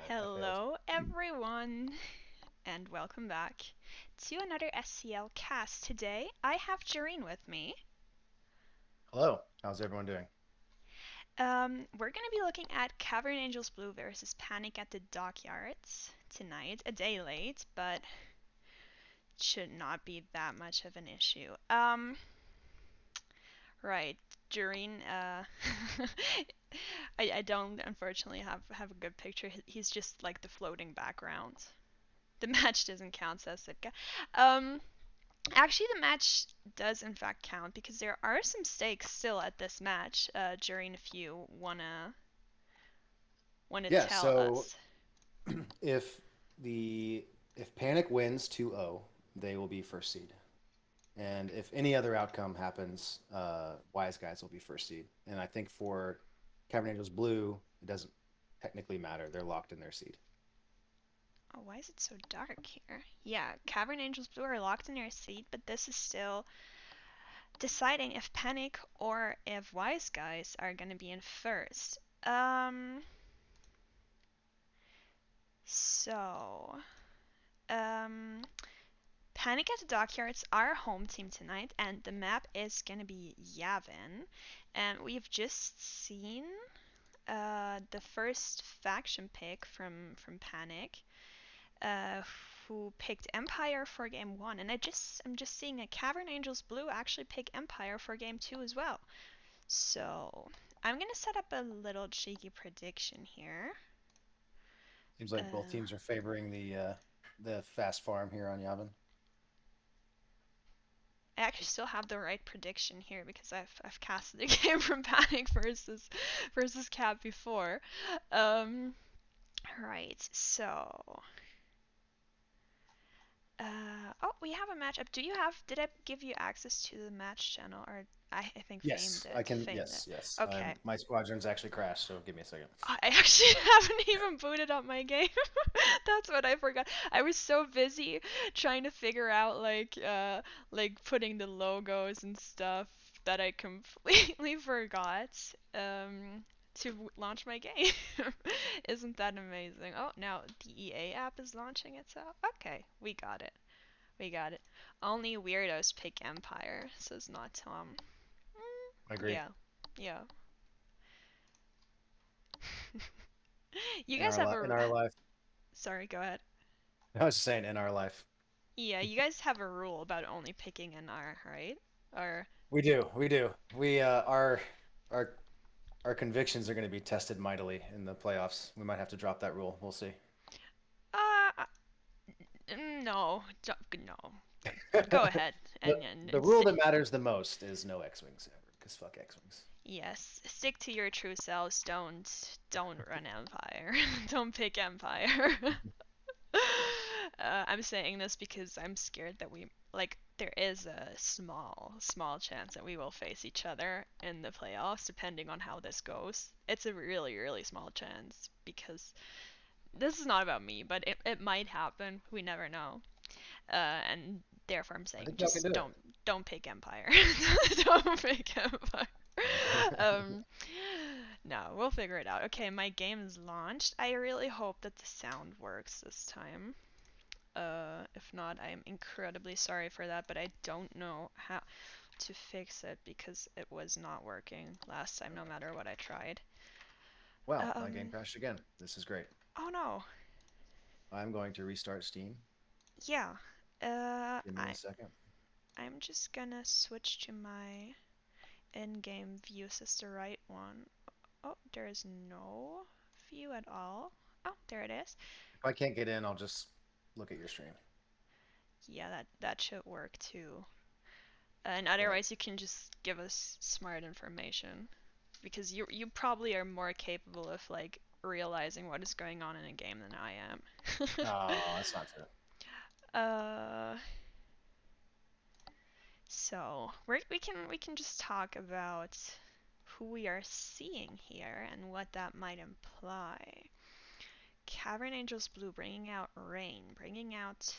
Hello everyone, and welcome back to another SCL cast. Today I have Jareen with me. Hello, how's everyone doing? We're gonna be looking at Cavern Angels Blue versus Panic at the Dockyards tonight. A day late, but should not be that much of an issue. Right, Jareen, I don't unfortunately have a good picture. He's just like the floating background. The match doesn't count, says Sitka. Um, Actually, the match does in fact count because there are some stakes still at this match. During, if you wanna Yeah, tell so us. if the if Panic wins 2-0, they will be first seed. And if any other outcome happens, Wise Guys will be first seed. And I think for Cavern Angels Blue, it doesn't technically matter. They're locked in their seed. Oh, why is it so dark here? Yeah, Cavern Angels Blue are locked in their seat, but this is still deciding if Panic or if Wise Guys are gonna be in first. Um, so, um, Panic at the Dockyards are our home team tonight, and the map is gonna be Yavin. And we've just seen the first faction pick from Panic, uh, who picked Empire for game one, and I'm just seeing a Cavern Angels Blue actually pick Empire for game two as well. So I'm gonna set up a little cheeky prediction here. Seems Uh, like both teams are favoring the fast farm here on Yavin. I actually still have the right prediction here because I've casted a game from Panic versus Cap before. Um, right, so oh, we have a matchup. Did I give you access to the match channel, or I think Yes, I can. famed it. Yes, yes. Okay. My squadrons actually crashed, so give me a second. I actually haven't even booted up my game. That's what I forgot. I was so busy trying to figure out like putting the logos and stuff that I completely forgot to launch my game. Isn't that amazing? Oh, now the EA app is launching itself. Okay, we got it. We got it. Only weirdos pick Empire, says not Tom. I agree. Yeah. Yeah. You In guys our have in a our life, sorry, go ahead. I was just saying, in our life, Yeah, you guys have a rule about only picking an R, right? Or we do, we do. We our our convictions are going to be tested mightily in the playoffs. We might have to drop that rule. We'll see. uh no, no. Go ahead the and the rule that matters the most is no X-wings ever, because fuck X-wings. yes, stick to your true selves. Don't run Empire. Don't pick Empire. I'm saying this because I'm scared that we like there is a small chance that we will face each other in the playoffs depending on how this goes. It's a really small chance because this is not about me, but it might happen. We never know. And therefore I'm I saying think y'all can just do it. don't pick Empire. Don't pick Empire. um no, we'll figure it out. Okay, my game is launched. I really hope that the sound works this time. If not, I'm incredibly sorry for that, but I don't know how to fix it because it was not working last time, no matter what I tried. Well, my game Um, crashed again. This is great. oh no. I'm going to restart Steam. Yeah. Give me a second. I'm just gonna switch to my in-game view. Is this the right one? Oh, there is no view at all. Oh, there it is. If I can't get in, I'll just look at your stream. Yeah, that should work too. And Yeah. otherwise, you can just give us smart information because you probably are more capable of like realizing what is going on in a game than I am. Oh, that's not true. Uh, so we can just talk about who we are seeing here and what that might imply. Cavern Angels Blue bringing out Rain, bringing out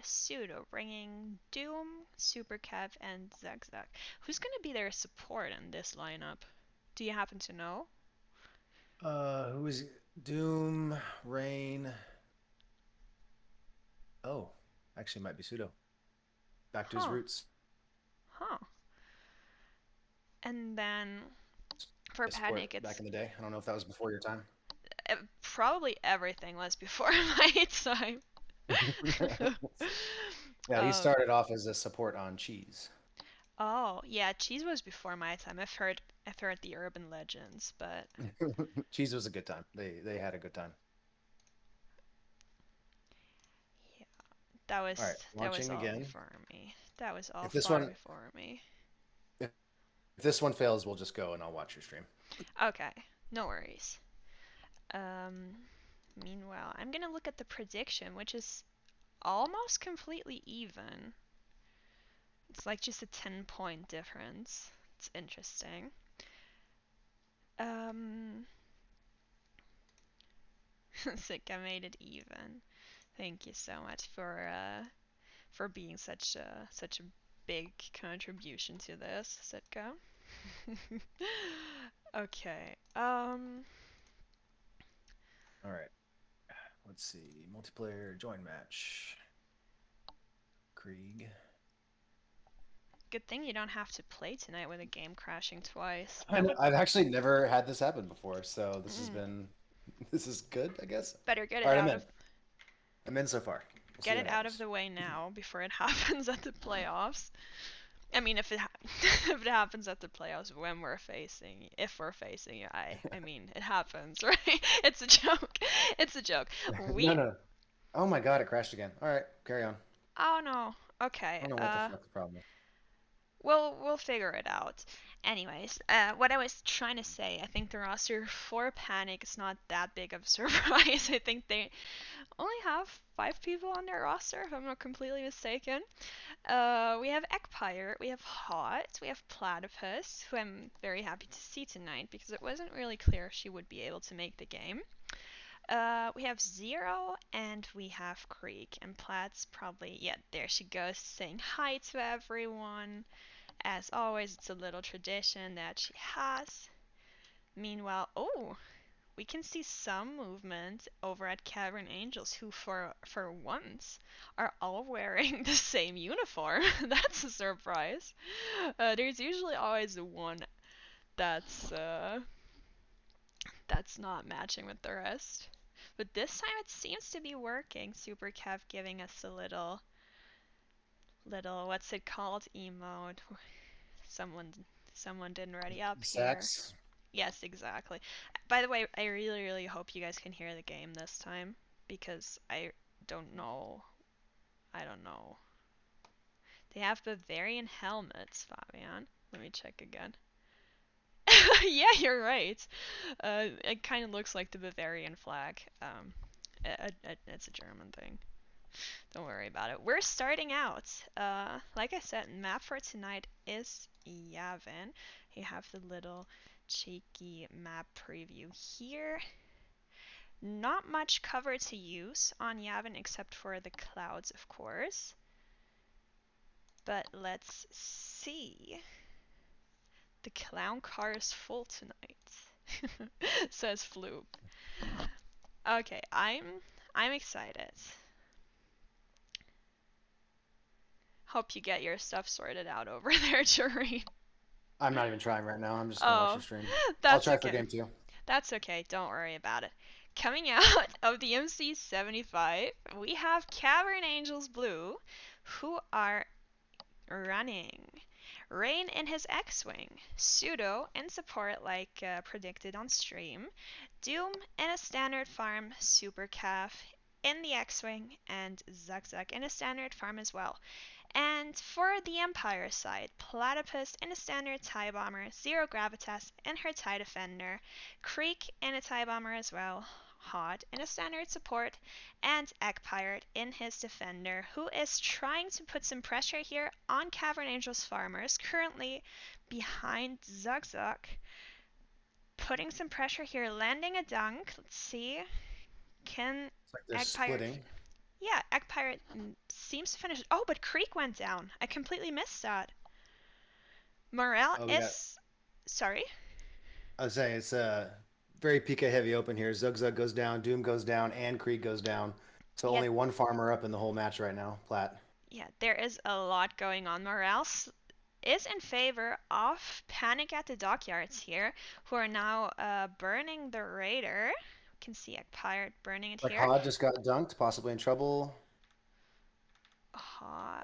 Pseudo, bringing Doom, Super Kev, and Zug Zug. Who's gonna be their support in this lineup? Do you happen to know? Who is Doom, Rain? Oh, actually, might be Pseudo. Back to his Huh, roots. huh. And then for Support Panic, back it's in the day. I don't know if that was before your time. probably everything was before my time. Yeah, he um, started off as a support on Cheese. oh yeah, Cheese was before my time. I've heard the urban legends, but Cheese was a good time. They had a good time. yeah, that All right, was that was launching all again. before me. That was all If this far one before me. if this one fails, we'll just go and I'll watch your stream. Okay, no worries. Um, Meanwhile, I'm gonna look at the prediction, which is almost completely even. It's like just a 10-point difference. It's interesting. Um, Sick, I made it even. Thank you so much for being such a big contribution to this, Sitka. Okay. All right, let's see. Multiplayer join match. Krieg. Good thing you don't have to play tonight with a game crashing twice. I That know, would I've actually never had this happen before, so this has mm, been this is good, I guess. better get All it right, out of I'm in so far. We'll see get what it out of happens. the way now before it happens at the playoffs. I mean, if it happens at the playoffs when if we're facing you, I mean, it happens, right? It's a joke. It's a joke. No, We no. Oh my God, it crashed again. All right, carry on. Oh no. I Okay. don't know what the fuck the problem is. We'll figure it out. Anyways, what I was trying to say, I think the roster for Panic is not that big of a surprise. I think they only have 5 people on their roster, if I'm not completely mistaken. We have Ekpire, we have Hot, we have Platypus, who I'm very happy to see tonight because it wasn't really clear if she would be able to make the game. We have Zero and we have Creek, and Plat's probably, yeah, there she goes saying hi to everyone. As always, it's a little tradition that she has. Meanwhile, oh, we can see some movement over at Cavern Angels, who for once are all wearing the same uniform. That's a surprise. There's usually always the one that's uh, that's not matching with the rest. But this time it seems to be working. Super Kev giving us a little what's it called emote. Someone someone didn't ready up here. Sacks. Yes, exactly. By the way, I really hope you guys can hear the game this time because don't know. I don't know. They have Bavarian helmets, Fabian. Let me check again. Yeah, you're right. It kind of looks like the Bavarian flag. It's a German thing. Don't worry about it. We're starting out. Like I said, map for tonight is Yavin. You have the little cheeky map preview here. Not much cover to use on Yavin except for the clouds, of course. But let's see. The clown car is full tonight, says Floop. Okay, I'm excited. Hope you get your stuff sorted out over there, Jareen. I'm not even trying right now. I'm just gonna watch your Oh, stream. I'll that's try for okay. game two. That's okay. Don't worry about it. Coming out of the MC75, we have Cavern Angels Blue, who are running. Rain in his X-Wing, Pseudo in support like predicted on stream, Doom in a standard farm, Super Calf in the X-Wing, and Zuck Zuck in a standard farm as well. And for the Empire side, Platypus in a standard TIE Bomber, Zero Gravitas in her TIE Defender, Creek in a TIE Bomber as well, Hot in a standard support, and Egg Pirate in his defender, who is trying to put some pressure here on Cavern Angel's farmers, currently behind Zug Zug. Putting some pressure here, landing a dunk. Let's see. Can It's like they're Egg Pirate. splitting. Yeah, Egg Pirate seems to finish. Oh, but Creek went down. I completely missed that. Morel Oh, we got. is. Sorry? I was saying it's very PK heavy open here. Zug Zug goes down, Doom goes down, and Krieg goes down. So Yeah, only one farmer up in the whole match right now, Platt. yeah, there is a lot going on. Morel is in favor of Panic at the Dockyards here, who are now burning the Raider. We can see Egg Pirate burning it Like here. Hod just got dunked, possibly in trouble.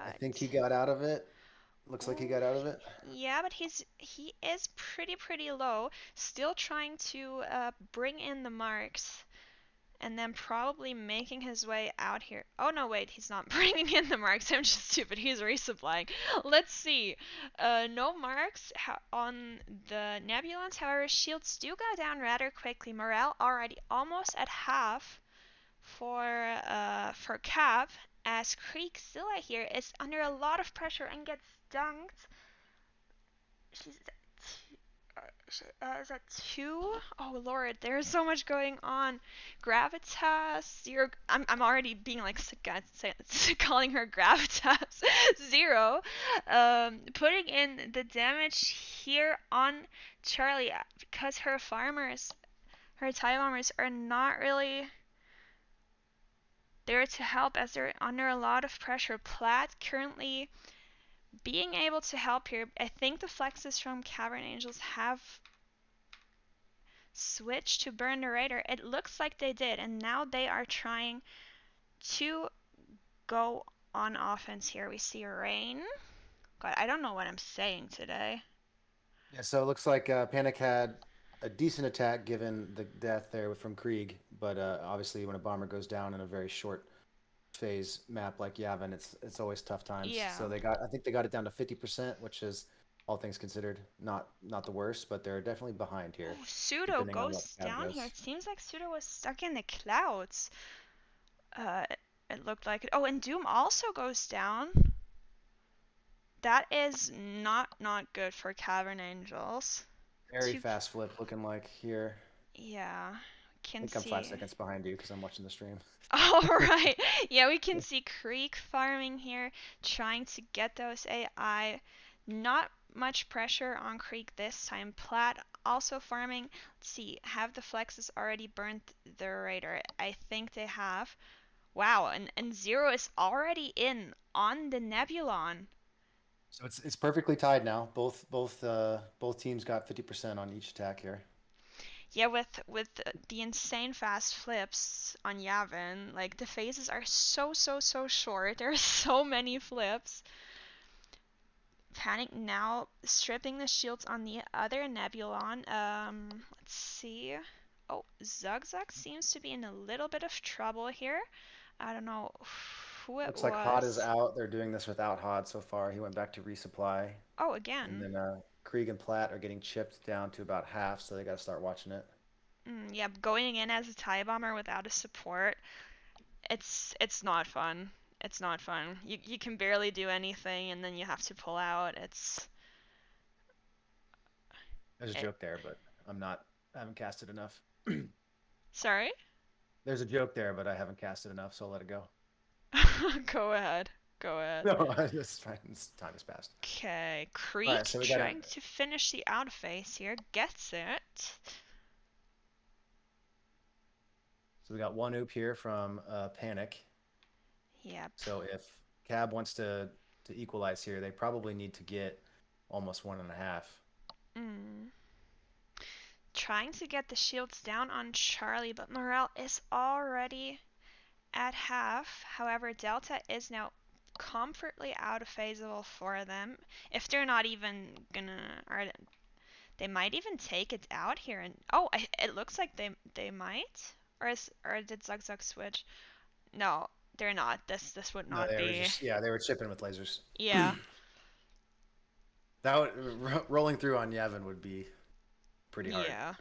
I think he Hot. got out of it. Looks like he got out of it. Yeah, but he is pretty low. Still trying to bring in the marks, and then probably making his way out here. Oh no, wait, he's not bringing in the marks. I'm just stupid. He's resupplying. Let's see. No marks on the Nebulons. However, shields do go down rather quickly. Morale already almost at half for Cap, as Creek Zilla here is under a lot of pressure and gets dunked. She's is that two? Oh lord, there's so much going on. Gravitas zero. I'm already being like calling her Gravitas zero. Putting in the damage here on Charlie because her farmers, her TIE bombers are not really there to help as they're under a lot of pressure. Platt currently being able to help here. I think the flexes from Cavern Angels have switched to burn the Raider. It looks like they did, and now they are trying to go on offense here. We see Rain. God, I don't know what I'm saying today. Yeah, so it looks like Panic had a decent attack given the death there from Krieg, but obviously when a bomber goes down in a very short phase map like Yavin, it's always tough times. Yeah. So I think they got it down to 50%, which is all things considered not the worst, but they're definitely behind here, Oh, Pseudo depending on what goes Cav down here. does. It seems like Pseudo was stuck in the clouds. Uh, it looked like it. Oh, and Doom also goes down. That is not good for Cavern Angels. Very Two, fast flip looking like here. yeah, I can think I'm five see. seconds behind you because I'm watching the stream. All right. Yeah, we can see Creek farming here, trying to get those AI. Not much pressure on Creek this time. Platt also farming. Let's see, have the flexes already burnt the Raider? I think they have. Wow, and Zero is already in on the Nebulon. So it's perfectly tied now. Both teams got 50% on each attack here. Yeah, with the insane fast flips on Yavin, like the phases are so short. There are so many flips. Panic now stripping the shields on the other Nebulon. Let's see. Oh, Zug Zug seems to be in a little bit of trouble here. I don't know who it Looks like Hod is was. out. They're doing this without Hod so far. He went back to resupply. Oh, And again. then Krieg and Platt are getting chipped down to about half, so they got to start watching it. Yeah, going in as a TIE bomber without a support, it's not fun. It's not fun. You can barely do anything, and then you have to pull out. There's a It, joke there, but I haven't cast it enough. sorry. There's a joke there, but I haven't cast it enough, so I'll let it go. Go ahead. Go ahead. No, it's fine. Time has passed. Okay, All right, Creek so we got a trying to finish the out phase here. Gets it. so we got one oop here from Panic. Yep. So if Cab wants to equalize here, they probably need to get almost 1.5. Mm. Trying to get the shields down on Charlie, but morale is already at half. However, Delta is now comfortably out of phaseable for them. If they're not even gonna, or they might even take it out here. And oh, it looks like they might. Or did Zug Zug switch? No, they're not. This would No, not they were be. just they were chipping with lasers. Yeah, That rolling through on Yavin would be pretty hard. yeah.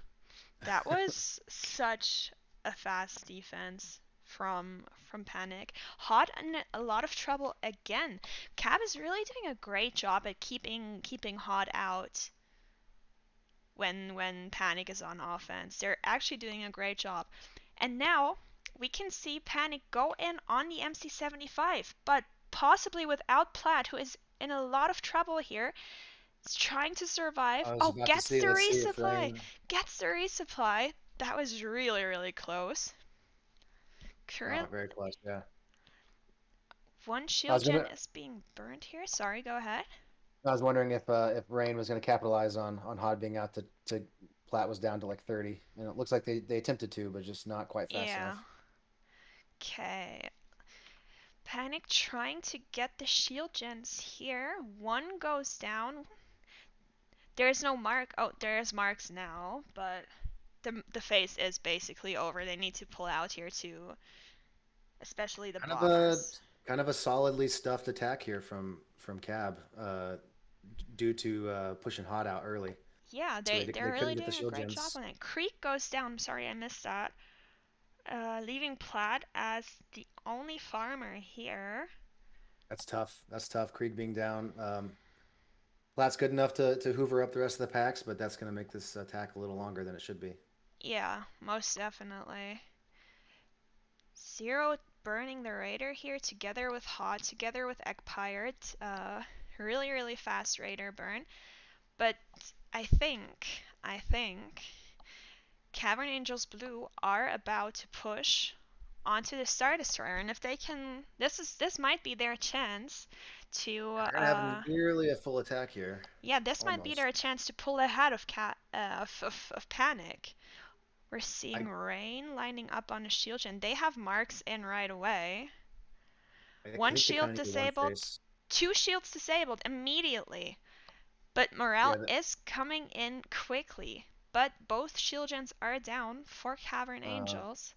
That was such a fast defense from Panic. Hot in a lot of trouble again. Cab is really doing a great job at keeping Hot out when Panic is on offense. They're actually doing a great job. And now we can see Panic go in on the MC75, but possibly without Platt, who is in a lot of trouble here. Is trying to survive. I was Oh, about to gets see. the Let's see if resupply. Rain. Gets the resupply. That was really, really close. Oh, Current very close. Yeah. one I shield was gen gonna. is being burned here. Sorry, go ahead. I was wondering if Rain was going to capitalize on Hod being out to Platt was down to like 30, and it looks like they attempted to, but just not quite fast Yeah. enough. Okay. Panic trying to get the shield gens here. One goes down. There's no mark. Oh, there's marks now, but the phase is basically over. They need to pull out here too, especially the Kind of a bombers. kind of a solidly stuffed attack here from Cab, due to pushing Hot out early, Yeah, so they're they really couldn't get the doing a shield great job gens. on it. Creek goes down. I'm sorry, I missed that. Leaving Plaid as the only farmer here. That's tough. That's tough. Krieg being down. Platt's good enough to hoover up the rest of the packs, but that's going to make this attack a little longer than it should be. Yeah, most definitely. Zero burning the Raider here together with Hot, together with Ekpyre. Really, really fast Raider burn. But I think Cavern Angels Blue are about to push onto the Star Destroyer, and if they can, this might be their chance to And they're going to have nearly a full attack here, yeah, this might be almost. their chance to pull ahead of Panic. We're seeing I Rain lining up on a shield gen. They have marks in right away. I One think they shield kind of need one disabled, face. two shields disabled immediately. But morale Yeah, is coming in quickly. But both shield gens are down for Cavern uh, Angels.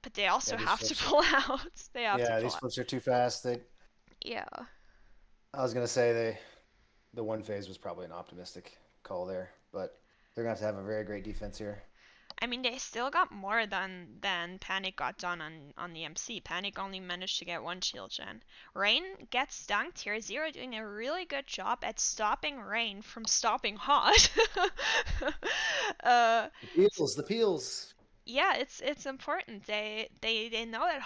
But they also yeah, these have to flips. pull out. They have to Yeah, pull these out. flips are too fast. They. Yeah. I was gonna say the one phase was probably an optimistic call there, but they're gonna have a very great defense here. I mean, they still got more than Panic got done on the MC. Panic only managed to get one shield gen. Rain gets dunked here. Zero doing a really good job at stopping Rain from stopping Hot. uh, The peels. yeah, it's important. They know that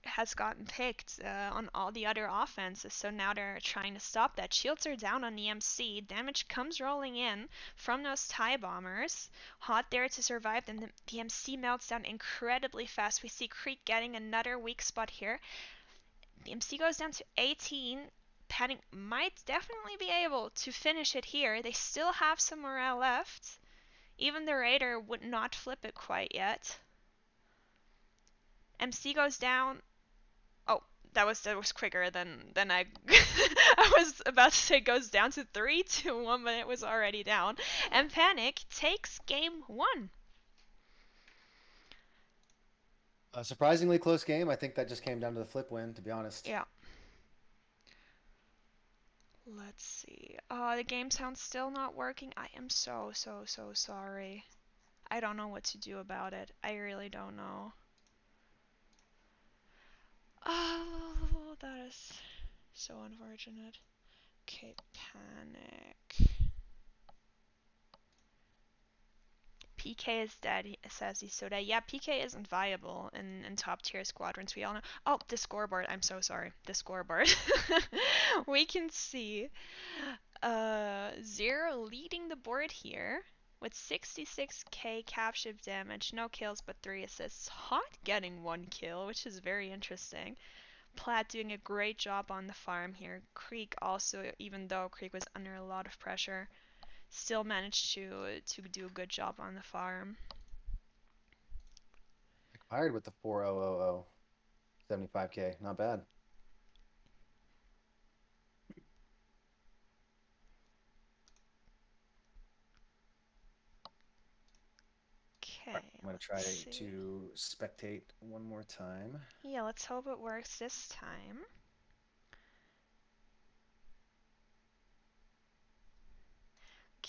has gotten picked on all the other offenses, so now they're trying to stop that. Shields are down on the MC. Damage comes rolling in from those TIE bombers. Hot there to survive, and the MC melts down incredibly fast. We see Creek getting another weak spot here. The MC goes down to 18. Panic might definitely be able to finish it here. They still have some morale left. Even the Raider would not flip it quite yet. MC goes down. Oh, that was quicker than I I was about to say goes down to 3-2-1, but it was already down. And Panic takes game 1. A surprisingly close game. I think that just came down to the flip win, to be honest. Yeah. Let's see. The game sound's still not working. I am so sorry. I don't know what to do about it. I really don't know. Oh, that is so unfortunate. Okay, Panic. PK is dead, says Isoda. Yeah, PK isn't viable in top tier squadrons, we all know. Oh, the scoreboard. I'm so sorry. The scoreboard. We can see Zero leading the board here with 66k cap ship damage, no kills but 3 assists. Hot getting 1 kill, which is very interesting. Platt doing a great job on the farm here. Creek also, even though Creek was under a lot of pressure, still managed to do a good job on the farm. Hired with the 4000 75K. Not bad. All right, Okay, I'm gonna let's try see. to spectate one more time. Yeah, let's hope it works this time.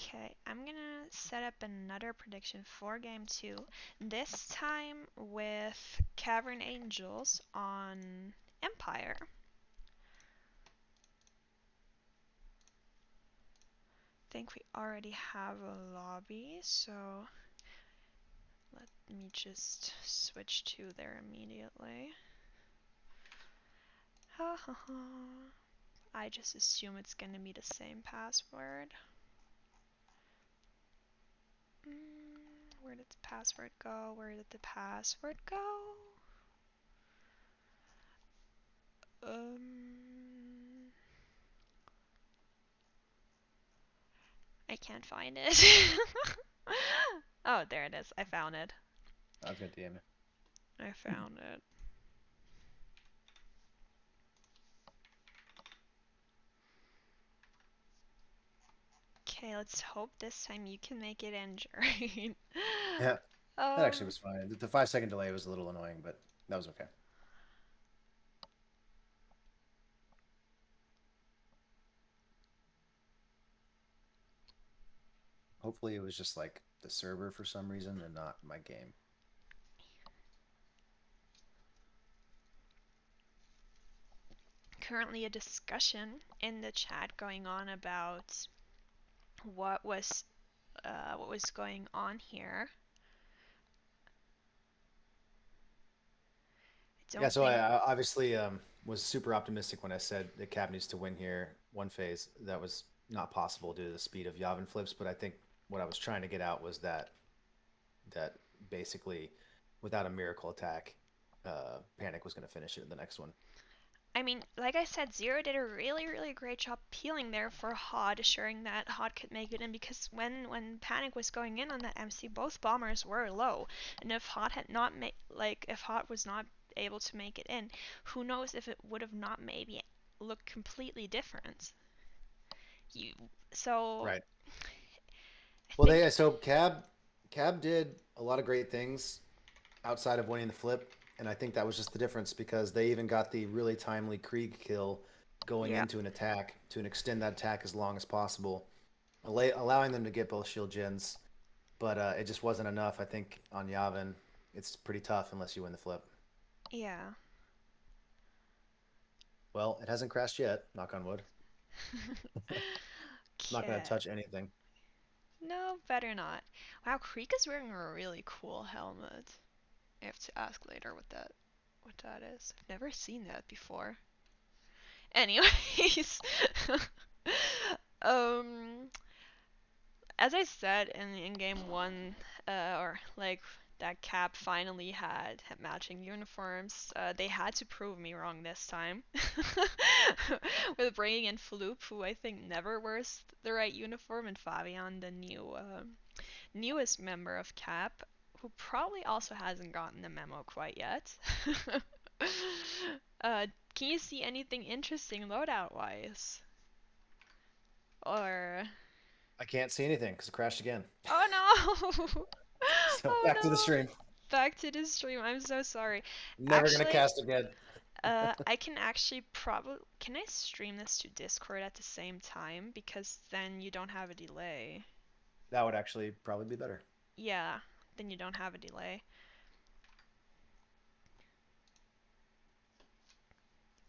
Okay, I'm gonna set up another prediction for game two. This time with Cavern Angels on Empire. I think we already have a lobby, so let me just switch to there immediately. Ha ha ha. I just assume it's gonna be the same password. Where did the password go? Where did the password go? I can't find it. Oh, there it is. I found it. I was gonna DM you. I found it. Okay, let's hope this time you can make it in, Jerry. Yeah, that actually um, was fine. The 5 second delay was a little annoying, but that was okay. Hopefully, it was just like the server for some reason and not my game. currently a discussion in the chat going on about what was going on here. I Yeah, don't so I think. obviously was super optimistic when I said that Cab needs to win here one phase. That was not possible due to the speed of Yavin flips, but I think what I was trying to get out was that basically without a miracle attack, Panic was going to finish it in the next one. I mean, like I said, Zero did a really, really great job peeling there for Hod, assuring that Hod could make it in because when Panic was going in on that MC, both bombers were low, and if Hod had not made if Hod was not able to make it in, who knows if it would have not maybe looked completely different. You so Right. I Well, think Cab did a lot of great things outside of winning the flip, and I think that was just the difference because they even got the really timely Krieg kill going yeah into an attack to extend that attack as long as possible, allowing them to get both shield gens. But it just wasn't enough. I think on Yavin, it's pretty tough unless you win the flip. yeah. Well, it hasn't crashed yet. Knock on wood. I'm not going to Okay. touch anything. No, better not. Wow, Creek is wearing a really cool helmet. I have to ask later what that is. I've never seen that before. Anyways, um, as I said in game one, or like that Cap finally had matching uniforms. They had to prove me wrong this time, with bringing in Floop, who I think never wears the right uniform, and Fabian, the newest member of Cap, who probably also hasn't gotten the memo quite yet. uh, can you see anything interesting loadout wise? Or I can't see anything because it crashed again. oh no! So Oh back to the no! stream. Back to the stream. I'm so sorry. Never going to Actually, cast again. I can actually probably can I stream this to Discord at the same time because then you don't have a delay. That would actually probably be better. Yeah, then you don't have a delay.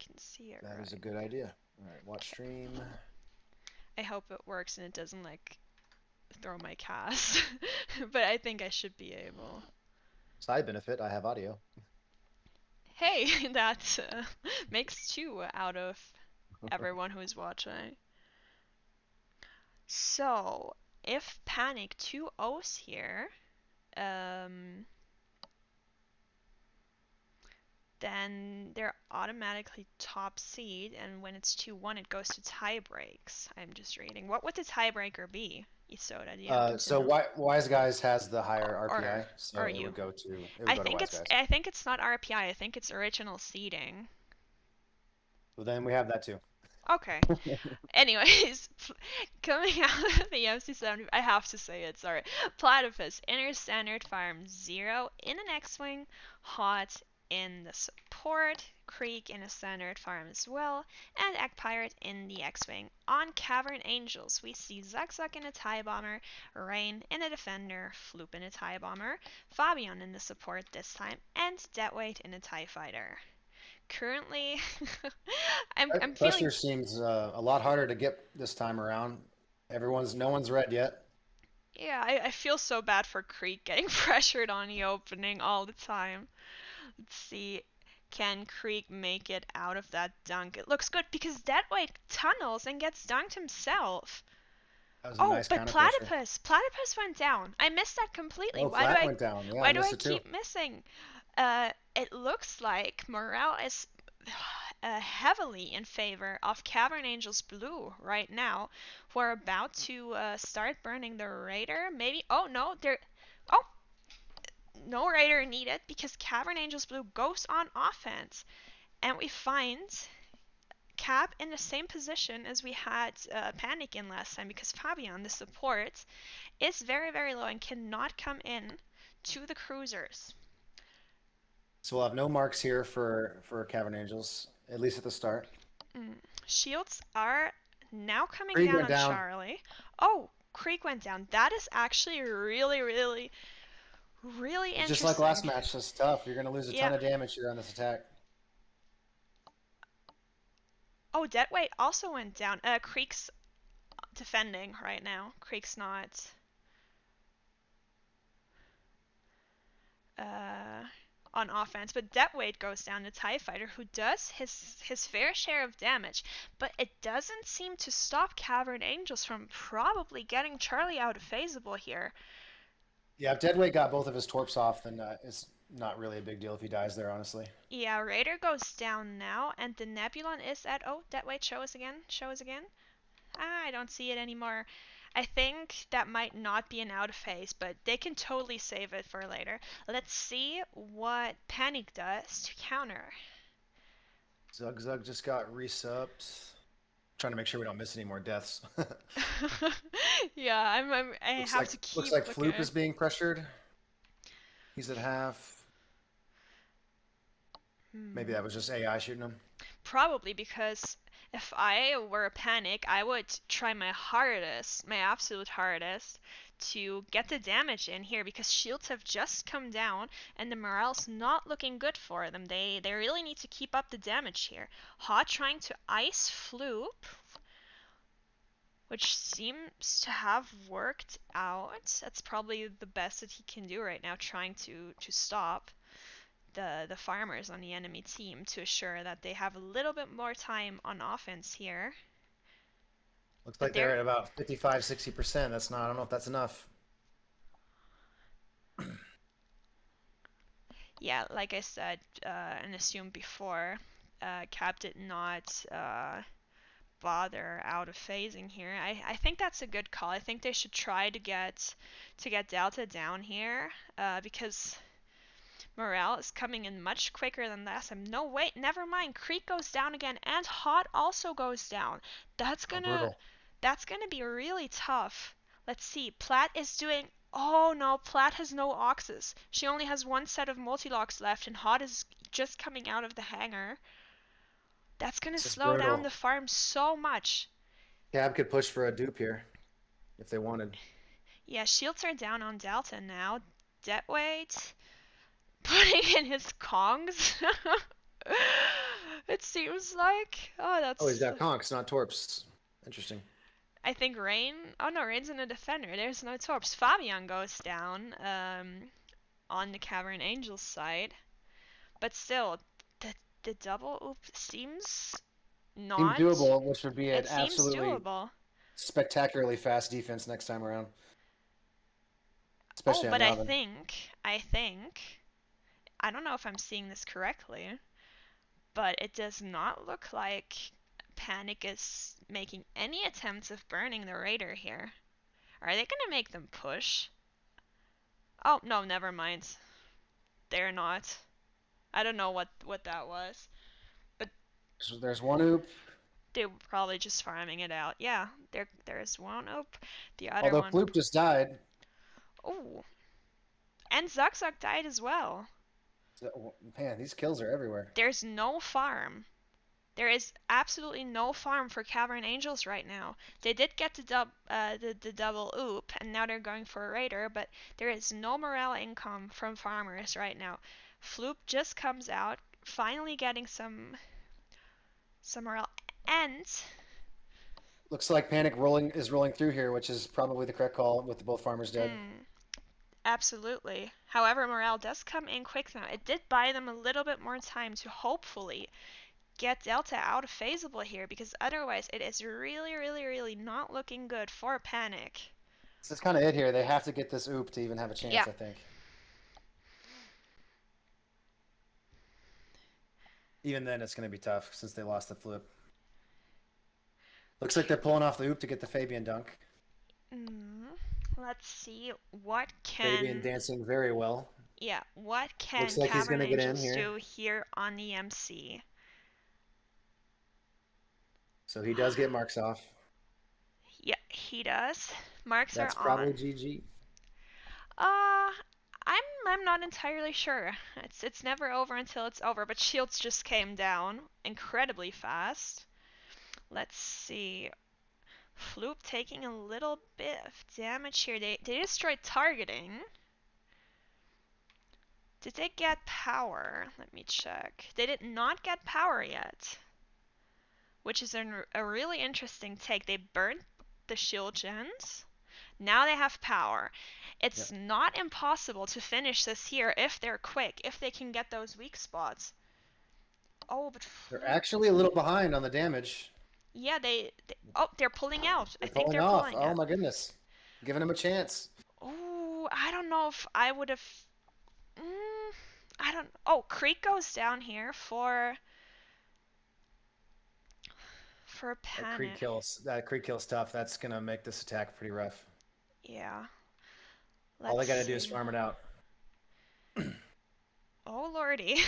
You can see it That is a right. good idea. All right, watch stream. I hope it works and it doesn't like throw my cast, but I think I should be able. Side benefit, I have audio. Hey, that makes two out of everyone who is watching. So, if Panic 2 O's here, um, then they're automatically top seed, and when it's 2-1, it goes to tie breaks. I'm just reading. What would the tiebreaker be, Isoda? Do you happen to So know? Wise Guys has the higher Or RPI, or so you? it would go to Wise Guys. I think it's not RPI. I think it's original seeding. Well, then we have that too. Okay. Anyways, coming out of the MC70, I have to say it, sorry. Platypus, Inner Standard Farm 0 in an X-Wing, Hot in the support, Creek in a standard farm as well, and Egg Pirate in the X-Wing. On Cavern Angels, we see Zuck Zuck in a TIE Bomber, Rain in a Defender, Floop in a TIE Bomber, Fabian in the support this time, and Deadweight in a TIE Fighter. Currently, I'm Pressure feeling. seems a lot harder to get this time around. No one's read yet. Yeah, I feel so bad for Creek getting pressured on the opening all the time. Let's see. Can Creek make it out of that dunk? It looks good because Deadweight tunnels and gets dunked himself. That was a Oh, nice but counter pressure. Platypus went down. I missed that completely. Oh, Why do Flat I went down. Yeah, I why do missed I it too. keep missing? It looks like morale is heavily in favor of Cavern Angels Blue right now. We're about to start burning the Raider. Maybe. Oh no, there. Oh, no Raider needed because Cavern Angels Blue goes on offense, and we find Cap in the same position as we had Panic in last time because Fabian, the support, is very, very low and cannot come in to the cruisers. So we'll have no marks here for Cavern Angels, at least at the start. Mm. Shields are now coming Krieg down went on down. Charlie. Oh, Creek went down. That is actually really, really, really It's just like interesting. last match. It's tough. You're going to lose a Yeah. ton of damage here on this attack. Oh, Deadweight also went down. Creek's defending right now. Creek's not uh, on offense, but Deadweight goes down the TIE Fighter, who does his fair share of damage, but it doesn't seem to stop Cavern Angels from probably getting Charlie out of phaseable here. Yeah, if Deadweight got both of his torps off, then it's not really a big deal if he dies there, honestly. Yeah, Raider goes down now, and the Nebulon is at. Oh, Deadweight, show us again. Show us again. Ah, I don't see it anymore. I think that might not be an out of phase, but they can totally save it for later. Let's see what Panic does to counter. Zug Zug just got resubbed. Trying to make sure we don't miss any more deaths. Yeah, I looks have like to looks keep like Floop looking. is being pressured. He's at half. Maybe Hmm. that was just AI shooting him. Probably because if I were a Panic, I would try my hardest, my absolute hardest, to get the damage in here because shields have just come down and the morale's not looking good for them. They really need to keep up the damage here. Hot trying to ice Floop, which seems to have worked out. That's probably the best that he can do right now, trying to stop the farmers on the enemy team to assure that they have a little bit more time on offense here. Looks But like they're they're at about 55, 60%. That's not, I don't know if that's enough. yeah, like I said and assumed before, Cap did not bother out of phasing here. I think that's a good call. I think they should try to get Delta down here because morale is coming in much quicker than last time. No, wait, never mind. Creek goes down again, and Hot also goes down. That's Oh, gonna brutal. that's gonna be really tough. Let's see. Platt is doing. Oh no, Platt has no oxes. She only has one set of multi-locks left, and Hot is just coming out of the hangar. That's gonna This is slow down brutal. the farm so much. Cab could push for a dupe here if they wanted. Yeah, shields are down on Delta now. Deadweight putting in his Kongs. It seems like. Oh, Oh, he's that's. got conks, not torps. Interesting. I think Rain. Oh no, Rain's in a defender. There's no torps. Fabian goes down on the Cavern Angels side. But still, the double oop seems Seems not. doable, which would be an It seems absolutely doable. spectacularly fast defense next time around, Oh, especially on but I Yavin. think. I think. I don't know if I'm seeing this correctly, but it does not look like Panic is making any attempts of burning the Raider here. Are they gonna make them push? Oh, no, never mind. They're not. I don't know what that was, but So there's one oop. they were probably just farming it out. Yeah, there's one up, the other Although one. Floop just died, Oh, and Zuck Zuck died as well. Man, these kills are everywhere. There's no farm. There is absolutely no farm for Cavern Angels right now. They did get the double oop, and now they're going for a raider, but there is no morale income from farmers right now. Floop just comes out, finally getting some morale, and Looks like Panic rolling through here, which is probably the correct call with both farmers dead. absolutely. However, morale does come in quick now. It did buy them a little bit more time to hopefully get Delta out of phaseable here, because otherwise it is really, really, really not looking good for Panic. This is kind of it here. They have to get this oop to even have a Yeah. chance, I think. Even then, it's going to be tough since they lost the flip. Looks like they're pulling off the oop to get the Fabian dunk. Let's see what Fabian can dancing very well. what can Looks like he's Cavern going to get in Angels here. do here on the MC? So he does get marks off. Yeah, he does. Marks are That's probably on. GG. Uh, I'm not entirely sure. It's never over until it's over, but shields just came down incredibly fast. Let's see. Floop taking a little bit of damage here. They destroyed targeting. Did they get power? Let me check. They did not get power yet, which is a really interesting take. They burnt the shield gens. Now they have power. It's not impossible to finish this here if they're quick, if they can get those weak spots. Oh, but They're actually a little behind on the damage. yeah, they're pulling out. I They're think pulling they're off. pulling Oh out. my goodness. Giving him a chance. Oh, I don't know if I would have. I don't. Oh, Creek goes down here for Panic. That Creed kill's tough. That's going to make this attack pretty rough. Yeah. All they Let's got to do is see. farm it out. Oh lordy.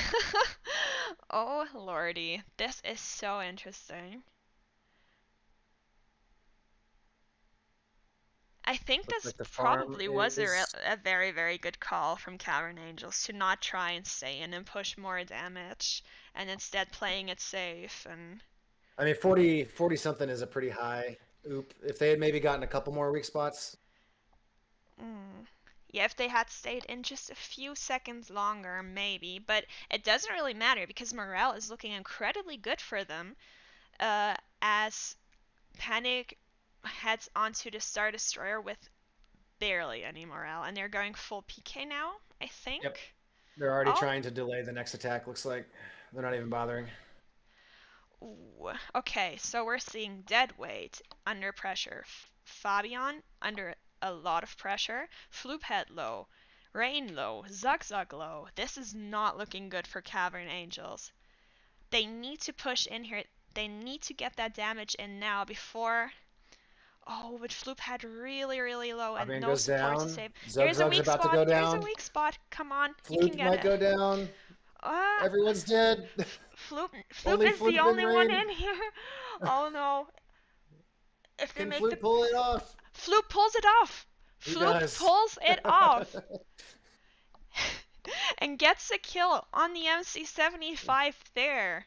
Oh lordy. This is so interesting. I think Looks this like the farm probably was is. a very, very good call from Cavern Angels to not try and stay in and push more damage, and instead playing it safe. And I mean, 40 something is a pretty high oop. If they had maybe gotten a couple more weak spots. yeah, if they had stayed in just a few seconds longer, maybe. But it doesn't really matter because morale is looking incredibly good for them as Panic heads onto the Star Destroyer with barely any morale, and they're going full PK now, I think. Yep. They're already Oh, trying to delay the next attack, looks like. They're not even bothering. ooh. Okay, so we're seeing dead weight under pressure. Fabian under a lot of pressure. Floophead low. Rain low. Zugzug low. This is not looking good for Cavern Angels. They need to push in here. They need to get that damage in now before. Oh, but Floop had really, really low and Fabian no goes support to down. save. There's a Zugzug's weak about to spot. go There's a down. weak spot. Come on, you can Floop get might it. go down. Uh, Everyone's dead. Floop Only is the Floop and only one Rain. in here. Oh no. If they Can make the Floop pull it off? Floop pulls it off. He Floop does. pulls it off. And gets a kill on the MC75 there.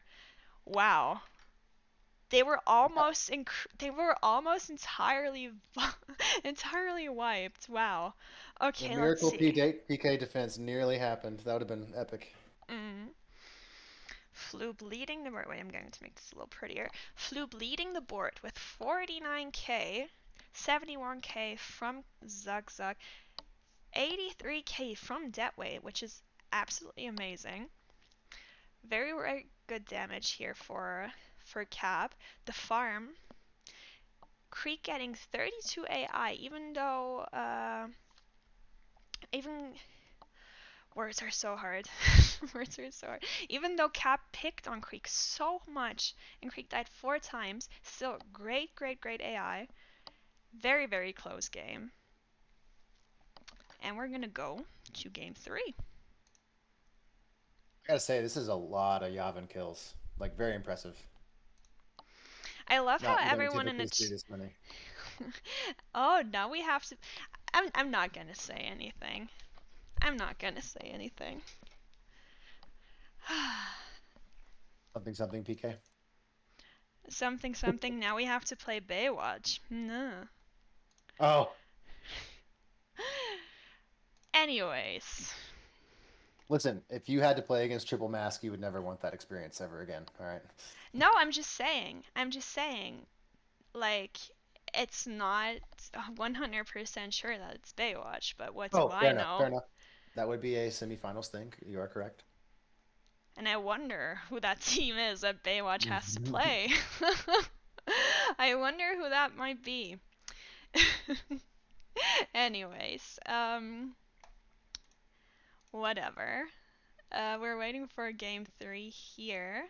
Wow. They were almost entirely entirely wiped. Wow. The Okay, let's miracle see. PK defense nearly happened. That would have been epic. Floob leading the board. Wait, I'm going to make this a little prettier. Floob leading the board with 49k, 71k from Zugzug, 83k from Deadweight, which is absolutely amazing. Very, very good damage here for Cap. The farm. Creek getting 32 AI, even though even words are so hard. Words are so hard. Even though Cap picked on Creek so much and Creek died 4 times, still great, great, great AI. Very, very close game. And we're gonna go to game 3. I gotta say, this is a lot of Yavin kills. Like, very impressive. I love how You don't everyone in typically the see this many. Oh, now we have to. I'm not gonna say anything. I'm not gonna say anything. Something something PK. Something something. Now we have to play Baywatch. No. Oh, Anyways. listen, if you had to play against Triple Mask, you would never want that experience ever again. All right. No, I'm just saying. I'm just saying. Like, it's not 100% sure that it's Baywatch, but what do Oh, fair I enough. Fair know? enough. That would be a semifinals thing. You are correct. And I wonder who that team is that Baywatch has to play. I wonder who that might be. Anyways, whatever. We're waiting for game 3 here.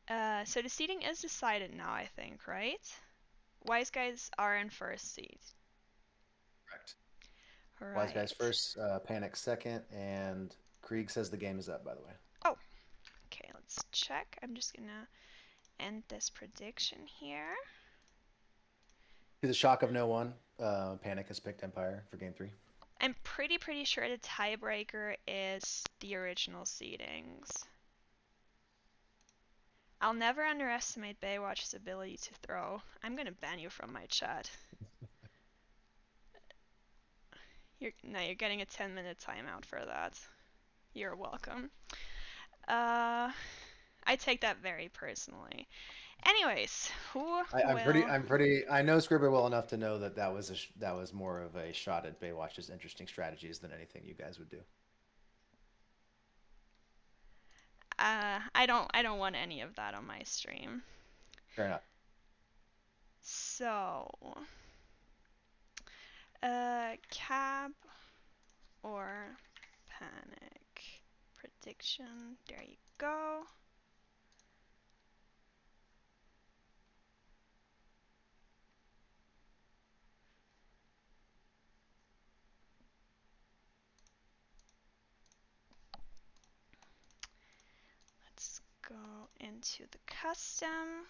So the seeding is decided now, I think, right? Wise Guys are in first seed. Correct. Wise guys Right. first, Panic second, and Krieg says the game is up. By the way. Oh, okay, let's check. I'm just gonna end this prediction here. To the shock of no one, Panic has picked Empire for game 3. I'm pretty sure the tiebreaker is the original seedings. I'll never underestimate Baywatch's ability to throw. I'm gonna ban you from my chat. You're getting a 10-minute timeout for that. You're welcome. Uh, I take that very personally. Anyways, who I'm pretty. will? I'm pretty. I know Scribber well enough to know that that was more of a shot at Baywatch's interesting strategies than anything you guys would do. I don't want any of that on my stream. Fair enough. So, cab or panic prediction. There you go. Let's go into the custom.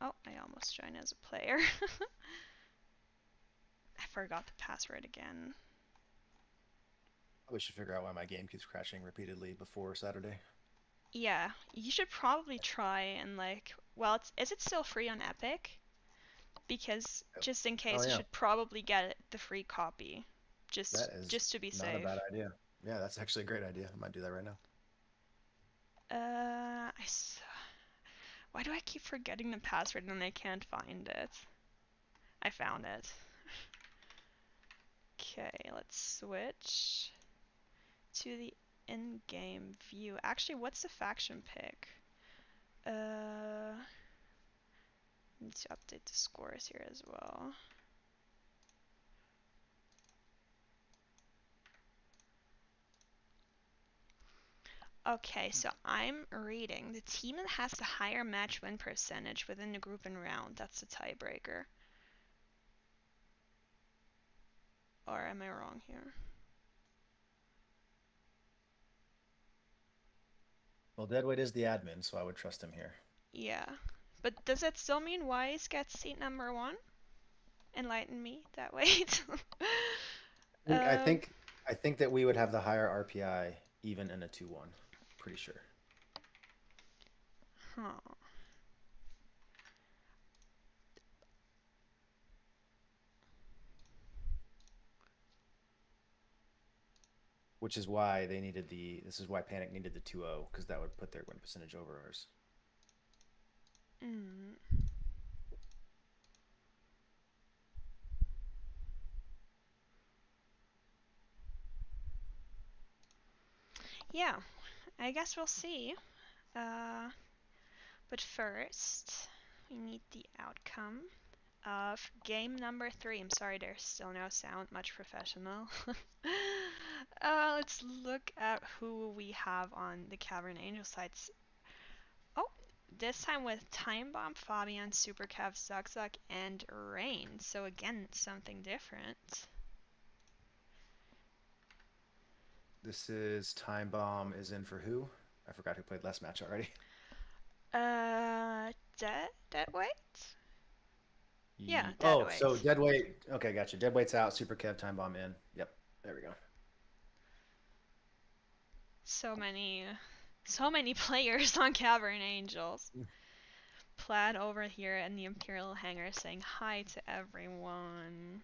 Oh, I almost joined as a player. I forgot the password again. We should figure out why my game keeps crashing repeatedly before Saturday. Yeah, you should probably try and well, is it still free on Epic? Because just in Oh case, you yeah, should probably get the free copy, that is just to be not a safe. bad idea. Yeah, that's actually a great idea. I might do that right now. Uh, I why do I keep forgetting the password and I can't find it? I found it. Okay, let's switch to the in-game view. Actually, what's the faction pick? Need to update the scores here as well. Okay, so I'm reading the team that has the higher match win percentage within the group and round. That's the tiebreaker. Or am I wrong here? Well, Deadweight is the admin, so I would trust him here. Yeah. But does that still mean Wise gets seat number 1? Enlighten me that way. I think I um, think I think that we would have the higher RPI even in a 2-1. Pretty sure. huh. Which is why they needed the. This is why Panic needed the 2-0 because that would put their win percentage over ours. Mm. Yeah, I guess we'll see. Uh, but first, we need the outcome of game number 3. I'm sorry, there's still no sound, much professional. Let's look at who we have on the Cavern Angel sites. Oh, this time with Time Bomb, Fabian, Super Cav, Zuck, and Rain. So again, something different. This is Time Bomb is in for who? I forgot who played last match already. Dead weight? Yeah, dead Oh, so weight. Deadweight. Okay, gotcha. Deadweight's out. Super Kev Time Bomb in. Yep. There we go. So many So many players on Cavern Angels. Plaid over here in the Imperial Hangar saying hi to everyone.